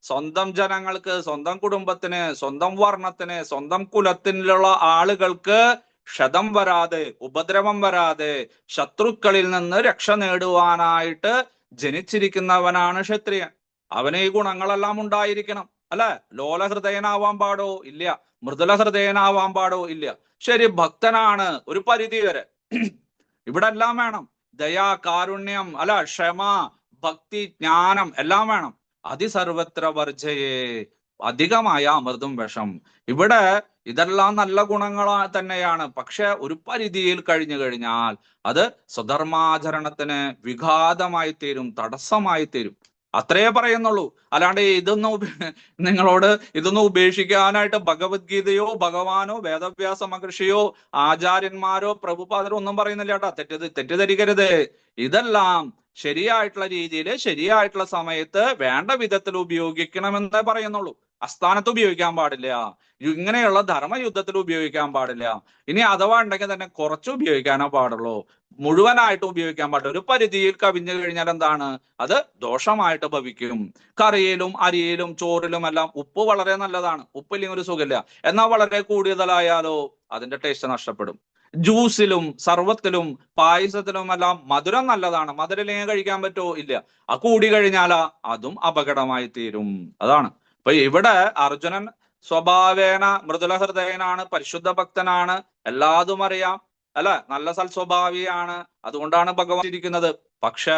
സ്വന്തം ജനങ്ങൾക്ക്, സ്വന്തം കുടുംബത്തിന്, സ്വന്തം വർണ്ണത്തിന്, സ്വന്തം കുലത്തിലുള്ള ആളുകൾക്ക് ക്ഷതം വരാതെ, ഉപദ്രവം വരാതെ, ശത്രുക്കളിൽ നിന്ന് രക്ഷ നേടുവാനായിട്ട് ജനിച്ചിരിക്കുന്നവനാണ് ക്ഷത്രിയൻ. അവന് ഈ ഗുണങ്ങളെല്ലാം ഉണ്ടായിരിക്കണം, അല്ലെ? ലോലഹൃദയനാവാൻ പാടോ? ഇല്ല. മൃദുല ഹൃദയനാവാൻ പാടോ? ഇല്ല. ശരി, ഭക്തനാണ് ഒരു പരിധി വരെ. ഇവിടെ എല്ലാം വേണം. ദയ, കാരുണ്യം, അല്ല, ക്ഷമ, ഭക്തി, ജ്ഞാനം എല്ലാം വേണം. അതിസർവത്ര വർജയേ, അധികമായ അമൃതും വിഷം. ഇവിടെ ഇതെല്ലാം നല്ല ഗുണങ്ങൾ തന്നെയാണ്. പക്ഷെ ഒരു പരിധിയിൽ കഴിഞ്ഞു കഴിഞ്ഞാൽ അത് സ്വധർമാചരണത്തിന് വിഘാതമായി തീരും, തടസ്സമായി തീരും. അത്രേ പറയുന്നുള്ളൂ. അല്ലാണ്ട് നിങ്ങളോട് ഇതൊന്നും ഉപേക്ഷിക്കാനായിട്ട് ഭഗവത്ഗീതയോ ഭഗവാനോ വേദവ്യാസ മഹർഷിയോ ആചാര്യന്മാരോ പ്രഭുപാദരോ ഒന്നും പറയുന്നില്ല കേട്ടോ. തെറ്റിദ്ധരിക്കരുത്. ഇതെല്ലാം ശരിയായിട്ടുള്ള രീതിയിൽ ശരിയായിട്ടുള്ള സമയത്ത് വേണ്ട വിധത്തിൽ ഉപയോഗിക്കണമെന്നേ പറയുന്നുള്ളൂ. അസ്ഥാനത്ത് ഉപയോഗിക്കാൻ പാടില്ല, ഇങ്ങനെയുള്ള ധർമ്മയുദ്ധത്തിൽ ഉപയോഗിക്കാൻ പാടില്ല. ഇനി അഥവാ ഉണ്ടെങ്കിൽ തന്നെ കുറച്ച് ഉപയോഗിക്കാനോ പാടുള്ളൂ, മുഴുവനായിട്ട് ഉപയോഗിക്കാൻ പാടില്ല. ഒരു പരിധിയിൽ കവിഞ്ഞു കഴിഞ്ഞാൽ എന്താണ്? അത് ദോഷമായിട്ട് ഭവിക്കും. കറിയിലും അരിയിലും ചോറിലും എല്ലാം ഉപ്പ് വളരെ നല്ലതാണ്, ഉപ്പില്ലെങ്കിൽ ഒരു സുഖമില്ല. എന്നാൽ വളരെ കൂടുതലായാലോ അതിന്റെ ടേസ്റ്റ് നഷ്ടപ്പെടും. ജ്യൂസിലും സർവത്തിലും പായസത്തിലും എല്ലാം മധുരം നല്ലതാണ്, മധുരമില്ലെങ്കിൽ കഴിക്കാൻ പറ്റുമോ? ഇല്ല. ആ കൂടി കഴിഞ്ഞാലാ അതും അപകടമായി തീരും. അതാണ്. അപ്പൊ ഇവിടെ അർജുനൻ സ്വഭാവേന മൃദുല ഹൃദയനാണ്, പരിശുദ്ധ ഭക്തനാണ്, എല്ലാതും അറിയാം, അല്ലെ? നല്ല സൽസ്വഭാവിയാണ്. അതുകൊണ്ടാണ് ഭഗവാൻ ഇരിക്കുന്നത്. പക്ഷെ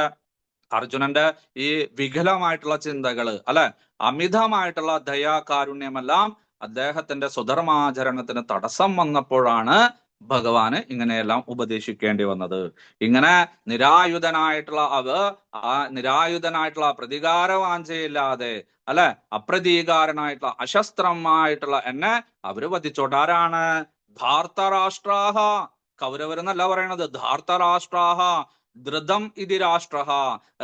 അർജുനന്റെ ഈ വികലമായിട്ടുള്ള ചിന്തകള്, അല്ലെ, അമിതമായിട്ടുള്ള ദയാ കാരുണ്യമെല്ലാം അദ്ദേഹത്തിന്റെ സ്വധർമാചരണത്തിന് തടസ്സം വന്നപ്പോഴാണ് ഭഗവാന് ഇങ്ങനെയെല്ലാം ഉപദേശിക്കേണ്ടി വന്നത്. ഇങ്ങനെ നിരായുധനായിട്ടുള്ള നിരായുധനായിട്ടുള്ള പ്രതികാരവാഞ്ചയില്ലാതെ, അല്ലെ, അപ്രതീകാരനായിട്ടുള്ള അശസ്ത്രമായിട്ടുള്ള എന്നെ അവര് വധിച്ചോട്ടെ. ആരാണ്? ധാർത്തരാഷ്ട്രാഹ. കൗരവരെന്നല്ല പറയണത്, ധാർത്തരാഷ്ട്രാഹ ധൃതം ഇതി രാഷ്ട്ര.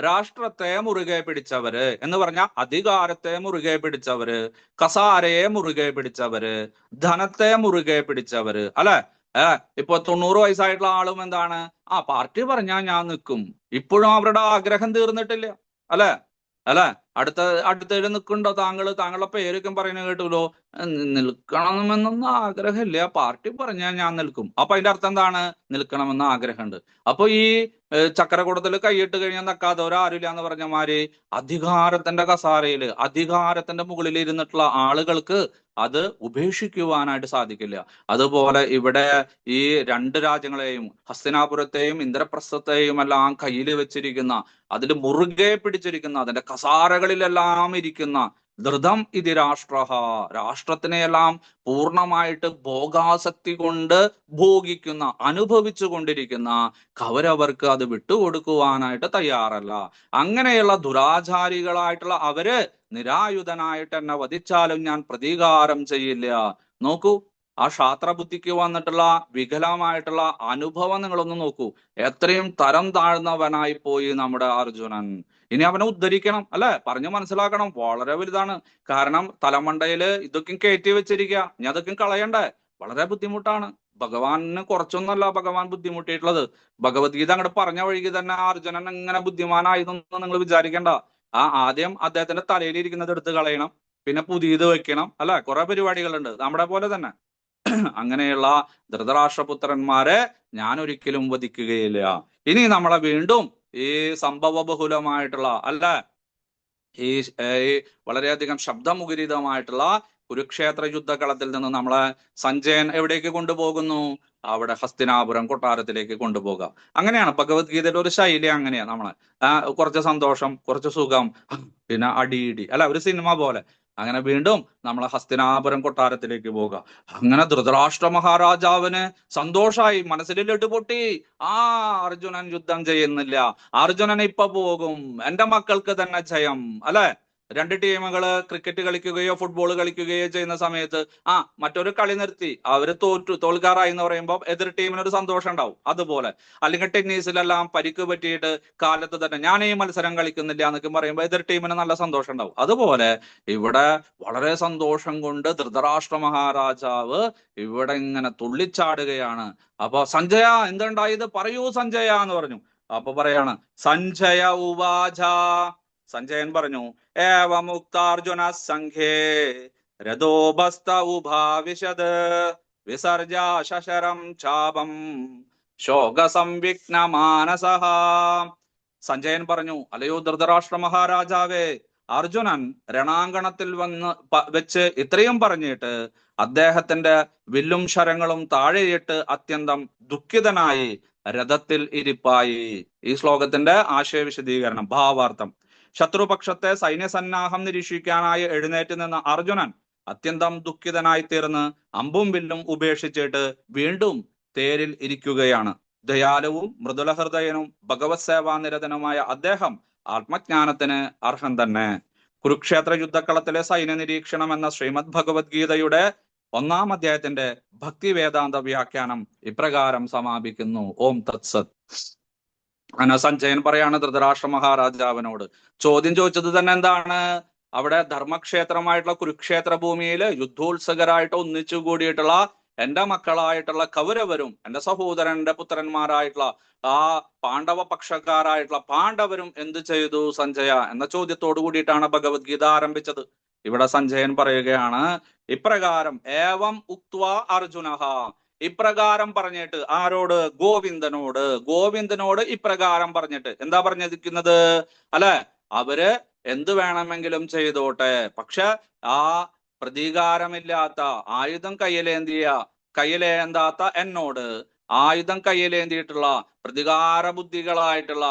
രാഷ്ട്രത്തെ മുറുകെ പിടിച്ചവര് എന്ന് പറഞ്ഞാൽ അധികാരത്തെ മുറുകെ പിടിച്ചവര്, കസാരയെ മുറുകെ പിടിച്ചവര്, ധനത്തെ മുറുകെ പിടിച്ചവര്, അല്ലെ? ഇപ്പൊ 90 വയസ്സായിട്ടുള്ള ആളും എന്താണ്? പാർട്ടി പറഞ്ഞാൽ ഞാൻ നിൽക്കും. ഇപ്പോഴും അവരുടെ ആഗ്രഹം തീർന്നിട്ടില്ല, അല്ലെ? അടുത്തതിൽ നിൽക്കുന്നുണ്ടോ താങ്കളുടെ പേരൊക്കെ പറയുന്നത് കേട്ടുല്ലോ. നിൽക്കണമെന്നൊന്നും ആഗ്രഹമില്ല, പാർട്ടി പറഞ്ഞാൽ ഞാൻ നിൽക്കും. അപ്പൊ അതിന്റെ അർത്ഥം എന്താണ്? നിൽക്കണമെന്ന് ആഗ്രഹമുണ്ട്. അപ്പൊ ഈ ചക്രകൂടത്തിൽ കൈയിട്ട് കഴിഞ്ഞാൽ നിൽക്കാത്തവരാരില്ല എന്ന് പറഞ്ഞ മാതിരി അധികാരത്തിന്റെ കസാരയില്, അധികാരത്തിന്റെ മുകളിൽ ഇരുന്നിട്ടുള്ള ആളുകൾക്ക് അത് ഉപേക്ഷിക്കുവാനായിട്ട് സാധിക്കില്ല. അതുപോലെ ഇവിടെ ഈ രണ്ട് രാജ്യങ്ങളെയും, ഹസ്തിനാപുരത്തെയും ഇന്ദ്രപ്രസ്ഥത്തെയും എല്ലാം കയ്യിൽ വെച്ചിരിക്കുന്ന, അതിൽ മുറുകെ പിടിച്ചിരിക്കുന്ന, അതിന്റെ കസാരകളിലെല്ലാം ഇരിക്കുന്ന ധൃതം ഇതി രാഷ്ട്ര, രാഷ്ട്രത്തിനെയെല്ലാം പൂർണ്ണമായിട്ട് ഭോഗാസക്തി കൊണ്ട് ഭോഗിക്കുന്ന, അനുഭവിച്ചു കൊണ്ടിരിക്കുന്ന കൗരവർക്ക് അത് വിട്ടുകൊടുക്കുവാനായിട്ട് തയ്യാറല്ല. അങ്ങനെയുള്ള ദുരാചാരികളായിട്ടുള്ള അവര് നിരായുധനായിട്ട് എന്നെ വധിച്ചാലും ഞാൻ പ്രതികാരം ചെയ്യില്ല. നോക്കൂ, ആ ക്ഷാത്രബുദ്ധിക്ക് വന്നിട്ടുള്ള വികലമായിട്ടുള്ള അനുഭവം നിങ്ങളൊന്ന് നോക്കൂ. എത്രയും തരം താഴ്ന്നവനായി പോയി നമ്മുടെ അർജുനൻ. ഇനി അവനെ ഉദ്ധരിക്കണം, അല്ലെ? പറഞ്ഞു മനസ്സിലാക്കണം. വളരെ വലുതാണ്. കാരണം തലമണ്ടയില് ഇതൊക്കെ കയറ്റി വെച്ചിരിക്കുക, ഇനി അതൊക്കെ കളയണ്ടേ? വളരെ ബുദ്ധിമുട്ടാണ്. ഭഗവാന് കുറച്ചൊന്നല്ല ഭഗവാൻ ബുദ്ധിമുട്ടിയിട്ടുള്ളത്. ഭഗവത്ഗീത അങ്ങോട്ട് പറഞ്ഞ വഴിക്ക് തന്നെ അർജുനൻ ഇങ്ങനെ ബുദ്ധിമാനായതൊന്നും നിങ്ങൾ വിചാരിക്കേണ്ട. ആദ്യം അദ്ദേഹത്തിന്റെ തലയിൽ ഇരിക്കുന്നത് എടുത്ത് കളയണം, പിന്നെ പുതിയത് വെക്കണം, അല്ലെ? കുറെ പരിപാടികളുണ്ട് നമ്മുടെ പോലെ തന്നെ. അങ്ങനെയുള്ള ധൃതരാഷ്ട്രപുത്രന്മാരെ ഞാൻ ഒരിക്കലും വധിക്കുകയില്ല. ഇനി നമ്മളെ വീണ്ടും ഈ സംഭവബഹുലമായിട്ടുള്ള, അല്ലെ, ഈ വളരെയധികം ശബ്ദമുഖരിതമായിട്ടുള്ള കുരുക്ഷേത്ര യുദ്ധകളത്തിൽ നിന്ന് നമ്മളെ സഞ്ജയൻ എവിടേക്ക് കൊണ്ടുപോകുന്നു? അവിടെ ഹസ്തിനാപുരം കൊട്ടാരത്തിലേക്ക് കൊണ്ടുപോകാം. അങ്ങനെയാണ് ഭഗവത്ഗീതയുടെ ഒരു ശൈലി. അങ്ങനെയാണ് നമ്മളെ കുറച്ച് സന്തോഷം, കുറച്ച് സുഖം, പിന്നെ അടിയിടി, അല്ല, ഒരു സിനിമ പോലെ അങ്ങനെ വീണ്ടും നമ്മളെ ഹസ്തിനാപുരം കൊട്ടാരത്തിലേക്ക് പോവുക. അങ്ങനെ ധൃതരാഷ്ട്ര മഹാരാജാവിന് സന്തോഷായി, മനസ്സിൽ ലഡുപൊട്ടി. അർജുനൻ യുദ്ധം ചെയ്യുന്നില്ല, അർജുനൻ ഇപ്പൊ പോകും, എന്റെ മക്കൾക്ക് തന്നെ ജയം. അല്ലെ, രണ്ട് ടീമുകള് ക്രിക്കറ്റ് കളിക്കുകയോ ഫുട്ബോൾ കളിക്കുകയോ ചെയ്യുന്ന സമയത്ത് മറ്റൊരു കളി നിർത്തി അവര് തോൽക്കാറായി എന്ന് പറയുമ്പോൾ എതിർ ടീമിനൊരു സന്തോഷം ഉണ്ടാവും. അതുപോലെ അല്ലെങ്കിൽ ടെന്നീസിലെല്ലാം പരിക്ക് പറ്റിയിട്ട് കാലത്ത് തന്നെ ഞാൻ ഈ മത്സരം കളിക്കുന്നില്ല എന്നൊക്കെ പറയുമ്പോൾ എതിർ ടീമിന് നല്ല സന്തോഷം ഉണ്ടാവും. അതുപോലെ ഇവിടെ വളരെ സന്തോഷം കൊണ്ട് ധൃതരാഷ്ട്ര മഹാരാജാവ് ഇവിടെ ഇങ്ങനെ തുള്ളിച്ചാടുകയാണ്. അപ്പൊ സഞ്ജയ എന്തുണ്ടായത് പറയൂ സഞ്ജയ എന്ന് പറഞ്ഞു. അപ്പൊ പറയാണ് സഞ്ജയ ഉവാച, സഞ്ജയൻ പറഞ്ഞു ഏവമുക്താർജുന സംഘേ രഥോപസ്ഥ ഉഭാവിശത് വിസർജ ശശരം ചാപം ശോക സംവിഘ്ന മാനസഃ. സഞ്ജയൻ പറഞ്ഞു, അല്ലയോ ധൃതരാഷ്ട്ര മഹാരാജാവേ, അർജുനൻ രണാങ്കണത്തിൽ വെച്ച് ഇത്രയും പറഞ്ഞിട്ട് അദ്ദേഹത്തിന്റെ വില്ലും ശരങ്ങളും താഴെയിട്ട് അത്യന്തം ദുഃഖിതനായി രഥത്തിൽ ഇരിപ്പായി. ഈ ശ്ലോകത്തിന്റെ ആശയ വിശദീകരണം, ഭാവാർത്ഥം. ശത്രുപക്ഷത്തെ സൈന്യസന്നാഹം നിരീക്ഷിക്കാനായി എഴുന്നേറ്റ് നിന്ന അർജുനൻ അത്യന്തം ദുഃഖിതനായി തീർന്ന് അമ്പും വില്ലും ഉപേക്ഷിച്ചിട്ട് വീണ്ടും തേരിൽ ഇരിക്കുകയാണ്. ദയാലുവും മൃദുലഹൃദയനും ഭഗവത് സേവാനിരതനുമായ അദ്ദേഹം ആത്മജ്ഞാനത്തിന് അർഹൻ തന്നെ. കുരുക്ഷേത്ര യുദ്ധക്കളത്തിലെ സൈന്യ നിരീക്ഷണം എന്ന ശ്രീമദ് ഭഗവത്ഗീതയുടെ 1-ാം അധ്യായത്തിന്റെ ഭക്തി വേദാന്ത വ്യാഖ്യാനം ഇപ്രകാരം സമാപിക്കുന്നു. ഓം തത്സത്. സഞ്ജയൻ പറയാണ് ധൃതരാഷ്ട്ര മഹാരാജാവിനോട്, ചോദ്യം ചോദിച്ചത് തന്നെ എന്താണ്? അവിടെ ധർമ്മക്ഷേത്രമായിട്ടുള്ള കുരുക്ഷേത്ര ഭൂമിയിൽ യുദ്ധോത്സുകരായിട്ട് ഒന്നിച്ചു കൂടിയിട്ടുള്ള എന്റെ മക്കളായിട്ടുള്ള കൗരവരും എന്റെ സഹോദരന്റെ പുത്രന്മാരായിട്ടുള്ള പാണ്ഡവ പക്ഷക്കാരായിട്ടുള്ള പാണ്ഡവരും എന്ത് ചെയ്തു സഞ്ജയ എന്ന ചോദ്യത്തോടു കൂടിയിട്ടാണ് ഭഗവത്ഗീത ആരംഭിച്ചത്. ഇവിടെ സഞ്ജയൻ പറയുകയാണ് ഇപ്രകാരം ഏവം ഉക്ത്വാ അർജുനഃ, ഇപ്രകാരം പറഞ്ഞിട്ട് ആരോട്? ഗോവിന്ദനോട് ഇപ്രകാരം പറഞ്ഞിട്ട് എന്താ പറഞ്ഞിരിക്കുന്നത്? അല്ലെ, അവര് എന്ത് വേണമെങ്കിലും ചെയ്തോട്ടെ, പക്ഷെ പ്രതികാരമില്ലാത്ത ആയുധം കയ്യിലേന്താത്ത എന്നോട് ആയുധം കയ്യിലേന്തിയിട്ടുള്ള പ്രതികാര ബുദ്ധികളായിട്ടുള്ള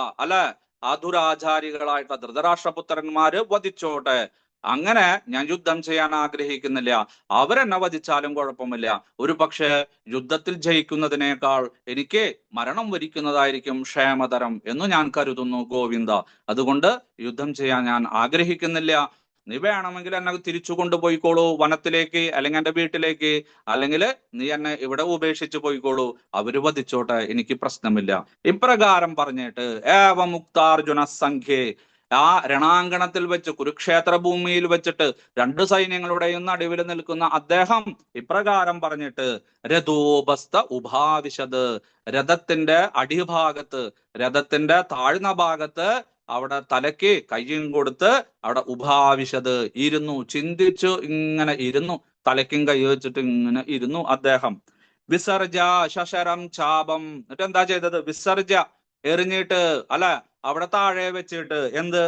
ദുരാചാരികളായിട്ടുള്ള ധൃതരാഷ്ട്രപുത്രന്മാര് വധിച്ചോട്ടെ. അങ്ങനെ ഞാൻ യുദ്ധം ചെയ്യാൻ ആഗ്രഹിക്കുന്നില്ല, അവരെന്നെ വധിച്ചാലും കുഴപ്പമില്ല. ഒരു പക്ഷേ യുദ്ധത്തിൽ ജയിക്കുന്നതിനേക്കാൾ എനിക്ക് മരണം വരിക്കുന്നതായിരിക്കും ക്ഷേമതരം എന്ന് ഞാൻ കരുതുന്നു ഗോവിന്ദ. അതുകൊണ്ട് യുദ്ധം ചെയ്യാൻ ഞാൻ ആഗ്രഹിക്കുന്നില്ല. നീ വേണമെങ്കിൽ എന്നെ തിരിച്ചു കൊണ്ടുപോയിക്കോളൂ വനത്തിലേക്ക്, അല്ലെങ്കിൽ എന്റെ വീട്ടിലേക്ക്, അല്ലെങ്കിൽ നീ എന്നെ ഇവിടെ ഉപേക്ഷിച്ചു പോയിക്കോളൂ, അവര് വധിച്ചോട്ടെ, എനിക്ക് പ്രശ്നമില്ല. ഇപ്രകാരം പറഞ്ഞിട്ട് ഏവമുക്താർജുന സംഘേ, രണാങ്കണത്തിൽ വെച്ച് കുരുക്ഷേത്ര ഭൂമിയിൽ വെച്ചിട്ട് രണ്ട് സൈന്യങ്ങളുടെയും നടുവിൽ നിൽക്കുന്ന അദ്ദേഹം ഇപ്രകാരം പറഞ്ഞിട്ട് രഥോപസ്ഥ ഉഭാവിശത്, രഥത്തിന്റെ അടിഭാഗത്ത്, രഥത്തിന്റെ താഴ്ന്ന ഭാഗത്ത് അവിടെ തലയ്ക്ക് കയ്യും കൊടുത്ത് അവിടെ ഉഭാവിശത് ഇരുന്നു, ചിന്തിച്ചു ഇങ്ങനെ ഇരുന്നു, തലയ്ക്കും കൈ വെച്ചിട്ട് ഇങ്ങനെ ഇരുന്നു അദ്ദേഹം. വിസർജ ശശരം ചാപം, എന്നിട്ട് എന്താ ചെയ്തത്? വിസർജ എറിഞ്ഞിട്ട് അവിടെ താഴെ വെച്ചിട്ട് എന്ത്?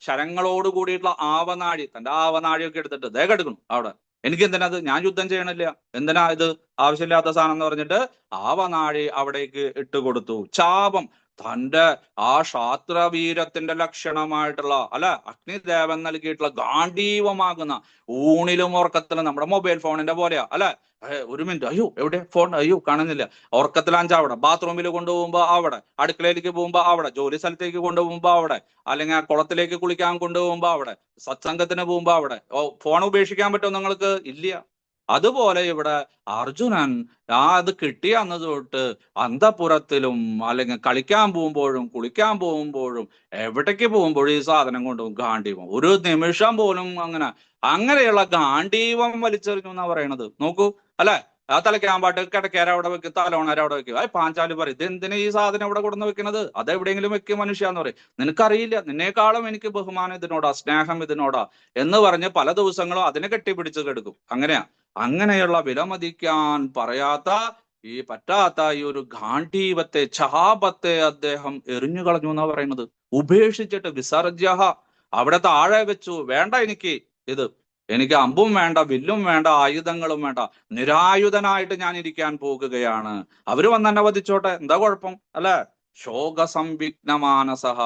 ശരങ്ങളോട് കൂടിയിട്ടുള്ള ആവനാഴി, തന്റെ ആവനാഴിയൊക്കെ എടുത്തിട്ട് ദേ കിടക്കണം അവിടെ. എനിക്ക് എന്തിനാത്? ഞാൻ യുദ്ധം ചെയ്യണില്ല, എന്തിനാ ഇത് ആവശ്യമില്ലാത്ത സാധനം എന്ന് പറഞ്ഞിട്ട് ആവനാഴി അവിടേക്ക് ഇട്ടുകൊടുത്തു. ചാപം, തന്റെ ക്ഷാത്രവീരത്തിന്റെ ലക്ഷണമായിട്ടുള്ള അഗ്നിദേവൻ നൽകിയിട്ടുള്ള ഗാണ്ഡീവമാകുന്ന ഊണിലും ഉറക്കത്തിലും നമ്മുടെ മൊബൈൽ ഫോണിന്റെ പോലെയാ ഒരു മിനിറ്റ്, അയ്യോ എവിടെ ഫോൺ, അയ്യോ കാണുന്നില്ല, ഉറക്കത്തിലാഞ്ചാ അവിടെ, ബാത്റൂമിൽ കൊണ്ടുപോകുമ്പോ അവിടെ, അടുക്കളയിലേക്ക് പോകുമ്പോ അവിടെ, ജോലി സ്ഥലത്തേക്ക് കൊണ്ടുപോകുമ്പോ അവിടെ, അല്ലെങ്കിൽ കുളത്തിലേക്ക് കുളിക്കാൻ കൊണ്ടുപോകുമ്പോ അവിടെ, സത്സംഗത്തിന് പോകുമ്പോ അവിടെ. ഫോൺ ഉപേക്ഷിക്കാൻ പറ്റുമോ നിങ്ങൾക്ക്? ഇല്ല. അതുപോലെ ഇവിടെ അർജുനൻ അത് കിട്ടിയ അന്ന് തൊട്ട് അന്തപുരത്തിലും അല്ലെങ്കിൽ കളിക്കാൻ പോകുമ്പോഴും കുളിക്കാൻ പോകുമ്പോഴും എവിടേക്ക് പോകുമ്പോഴും ഈ സാധനം കൊണ്ടുപോകും, ഗാണ്ഡീവം. ഒരു നിമിഷം പോലും അങ്ങനെയുള്ള ഗാണ്ഡീവം വലിച്ചെറിഞ്ഞു എന്നാ പറയണത്. നോക്കൂ തലയ്ക്കാമ്പാട്ട് കിടക്കേര അവിടെ വെക്കും, തലോണര അവിടെ വെക്കും. പാഞ്ചാലി പറയും ഇതെന്തിനാ ഈ സാധനം ഇവിടെ കൊടുന്ന് വെക്കുന്നത്? അതെവിടെയെങ്കിലും വെക്കും മനുഷ്യ എന്ന് പറയും. നിനക്കറിയില്ല, നിന്നേക്കാളും എനിക്ക് ബഹുമാനം ഇതിനോടാ, സ്നേഹം ഇതിനോടാ എന്ന് പറഞ്ഞ് പല ദിവസങ്ങളും അതിനെ കെട്ടിപ്പിടിച്ച് കിടക്കും. അങ്ങനെയുള്ള വിലമതിക്കാൻ പറ്റാത്ത ഈ ഒരു ഗാണ്ഡീവത്തെ, ചാപത്തെ അദ്ദേഹം എറിഞ്ഞു കളഞ്ഞു എന്നാ പറയുന്നത്. ഉപേക്ഷിച്ചിട്ട് വിസർജ്യ, അവിടെ താഴെ വെച്ചു. വേണ്ട എനിക്ക് അമ്പും വേണ്ട, വില്ലും വേണ്ട, ആയുധങ്ങളും വേണ്ട, നിരായുധനായിട്ട് ഞാൻ ഇരിക്കാൻ പോകുകയാണ്. അവര് വന്നെന്നെ വധിച്ചോട്ടെ, എന്താ കുഴപ്പം? ശോക സംവിഘ്ന മാനസഃ,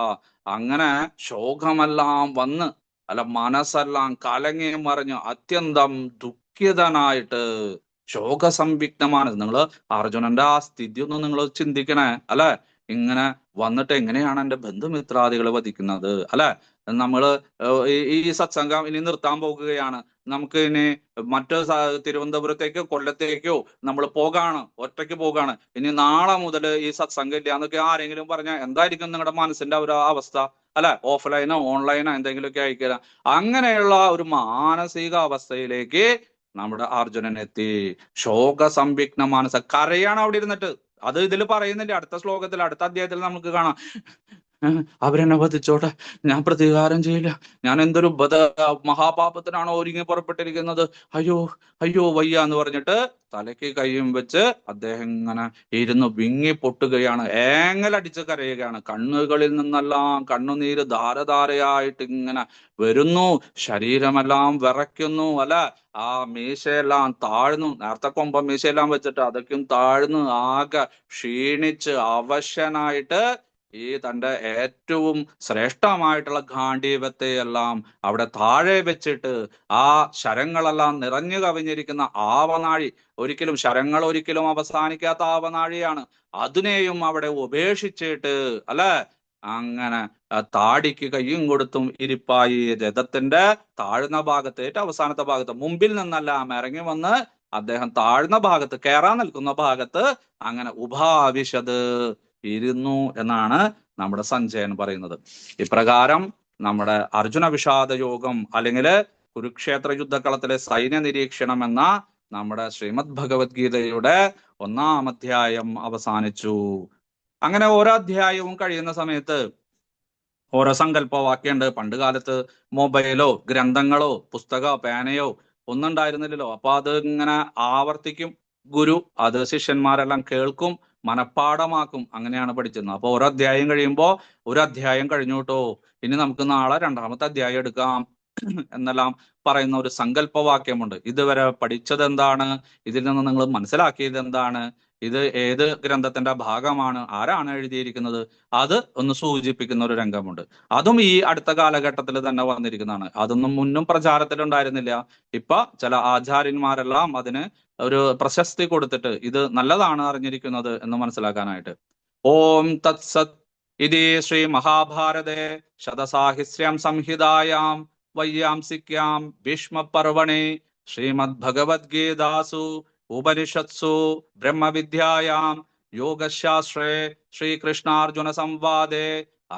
അങ്ങനെ ശോകമെല്ലാം വന്ന് അല്ല മനസ്സെല്ലാം കലങ്ങി മറിഞ്ഞ് അത്യന്തം ദുഃഖിതനായിട്ട് ശോകസംവിഗ്നമാണ്. നിങ്ങൾ അർജുനന്റെ ആ സ്ഥിതി ഒന്ന് നിങ്ങൾ ചിന്തിക്കണേ അല്ലെ. ഇങ്ങനെ വന്നിട്ട് എങ്ങനെയാണ് എന്റെ ബന്ധുമിത്രാദികളെ വധിക്കുന്നത് അല്ലെ. നമ്മള് ഈ സത്സംഗം ഇനി നിർത്താൻ പോകുകയാണ്. നമുക്ക് ഇനി തിരുവനന്തപുരത്തേക്കോ കൊല്ലത്തേക്കോ നമ്മൾ പോകാണ്, ഒറ്റയ്ക്ക് പോകാണ്. ഇനി നാളെ മുതൽ ഈ സത്സംഗം ഇല്ല എന്നൊക്കെ ആരെങ്കിലും പറഞ്ഞാൽ എന്തായിരിക്കും നിങ്ങളുടെ മനസ്സിന്റെ ഒരു അവസ്ഥ അല്ലെ. ഓഫ്ലൈനോ ഓൺലൈനോ എന്തെങ്കിലുമൊക്കെ അയക്കുക. അങ്ങനെയുള്ള ഒരു മാനസിക അവസ്ഥയിലേക്ക് നമ്മുടെ അർജുനൻ എത്തി. ശോകസംവിഗ്ന മാനസ, കരയാണ് അവിടെ ഇരുന്നിട്ട്. അത് ഇതിൽ പറയുന്നില്ല. അടുത്ത ശ്ലോകത്തിൽ, അടുത്ത അധ്യായത്തിൽ നമുക്ക് കാണാം. അവരെന്നെ വധിച്ചോട്ടെ, ഞാൻ പ്രതികാരം ചെയ്യില്ല, ഞാൻ എന്തൊരു മഹാപാപത്തിനാണോ ഒരുങ്ങി പുറപ്പെട്ടിരിക്കുന്നത്, അയ്യോ അയ്യോ വയ്യ എന്ന് പറഞ്ഞിട്ട് തലയ്ക്ക് കൈയും വെച്ച് അദ്ദേഹം ഇങ്ങനെ ഇരുന്ന് വിങ്ങി പൊട്ടുകയാണ്. ഏങ്ങലടിച്ച് കരയുകയാണ്. കണ്ണുകളിൽ നിന്നെല്ലാം കണ്ണുനീര് ധാരധാരയായിട്ട് ഇങ്ങനെ വരുന്നു. ശരീരമെല്ലാം വിറയ്ക്കുന്നു അല്ല. ആ മീശയെല്ലാം താഴ്ന്നു. നേരത്തെ കൊമ്പ മീശയെല്ലാം വെച്ചിട്ട് അതൊക്കെയും താഴ്ന്നു ആകെ ക്ഷീണിച്ച് അവശനായിട്ട് ഈ തൻ്റെ ഏറ്റവും ശ്രേഷ്ഠമായിട്ടുള്ള ഗാണ്ഡീവത്തെ എല്ലാം അവിടെ താഴെ വെച്ചിട്ട് ആ ശരങ്ങളെല്ലാം നിറഞ്ഞു കവിഞ്ഞിരിക്കുന്ന ആവനാഴി, ശരങ്ങൾ ഒരിക്കലും അവസാനിക്കാത്ത ആവനാഴിയാണ്, അതിനെയും അവിടെ ഉപേക്ഷിച്ചിട്ട് അല്ലെ അങ്ങനെ താടിക്ക് കയ്യും കൊടുത്തും ഇരിപ്പായി രഥത്തിന്റെ താഴ്ന്ന ഭാഗത്ത്, ഏറ്റവും അവസാനത്തെ ഭാഗത്ത്, മുമ്പിൽ നിന്നെല്ലാം ഇറങ്ങി വന്ന് അദ്ദേഹം താഴ്ന്ന ഭാഗത്ത്, കയറാൻ നിൽക്കുന്ന ഭാഗത്ത് അങ്ങനെ ഉപാവിശത് ഇരുന്നു എന്നാണ് നമ്മുടെ സഞ്ജയൻ പറയുന്നത്. ഇപ്രകാരം നമ്മുടെ അർജുന വിഷാദ യോഗം അല്ലെങ്കിൽ കുരുക്ഷേത്ര യുദ്ധക്കളത്തിലെ സൈന്യ നിരീക്ഷണം എന്ന നമ്മുടെ ശ്രീമദ് ഭഗവത്ഗീതയുടെ 1-ാം അധ്യായം അവസാനിച്ചു. അങ്ങനെ ഓരോ അധ്യായവും കഴിയുന്ന സമയത്ത് ഓരോ സങ്കല്പവാക്യുണ്ട്. പണ്ട് കാലത്ത് മൊബൈലോ ഗ്രന്ഥങ്ങളോ പുസ്തകമോ പേനയോ ഒന്നും ഉണ്ടായിരുന്നില്ലല്ലോ. അപ്പൊ അത് ഇങ്ങനെ ആവർത്തിക്കും ഗുരു, അത് ശിഷ്യന്മാരെല്ലാം കേൾക്കും, മനഃപ്പാടമാക്കും. അങ്ങനെയാണ് പഠിച്ചിരുന്നത്. അപ്പൊ ഓരോ അധ്യായം കഴിയുമ്പോൾ ഒരു അധ്യായം കഴിഞ്ഞു കേട്ടോ, ഇനി നമുക്ക് നാളെ 2-ാമത്തെ അധ്യായം എടുക്കാം എന്നെല്ലാം പറയുന്ന ഒരു സങ്കല്പവാക്യമുണ്ട്. ഇതുവരെ പഠിച്ചത് എന്താണ്, ഇതിൽ നിന്ന് നിങ്ങൾ മനസ്സിലാക്കിയത് എന്താണ്, ഇത് ഏത് ഗ്രന്ഥത്തിന്റെ ഭാഗമാണ്, ആരാണ് എഴുതിയിരിക്കുന്നത്, അത് ഒന്ന് സൂചിപ്പിക്കുന്ന ഒരു രംഗമുണ്ട്. അതും ഈ അടുത്ത കാലഘട്ടത്തിൽ തന്നെ വന്നിരിക്കുന്നതാണ്. അതൊന്നും മുന്നും പ്രചാരത്തിലുണ്ടായിരുന്നില്ല. ഇപ്പൊ ചില ആചാര്യന്മാരെല്ലാം അതിന് ഒരു പ്രശസ്തി കൊടുത്തിട്ട് ഇത് നല്ലതാണ് അറിഞ്ഞിരിക്കുന്നത് എന്ന് മനസ്സിലാക്കാനായിട്ട്. ഓം തത്സത് ഇതി ശ്രീ മഹാഭാരതേ ശതസാഹിസ്ര്യം സംഹിതായാം വൈയാംസിക്യാം ഭീഷ്മപർവണി ശ്രീമദ് ഭഗവദ്ഗീതാസു ഉപനിഷത്സു ബ്രഹ്മവിദ്യായാം യോഗശാസ്ത്രേ ശ്രീകൃഷ്ണാർജുന സംവാദേ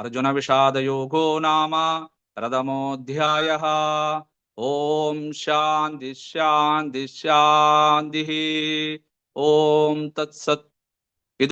അർജുന വിഷാദയോഗോ നാമ പ്രഥമോऽധ്യായഃ. ഓം ശാന്തി ശാന്തി ശാന്തി. ഓം തത്സത്.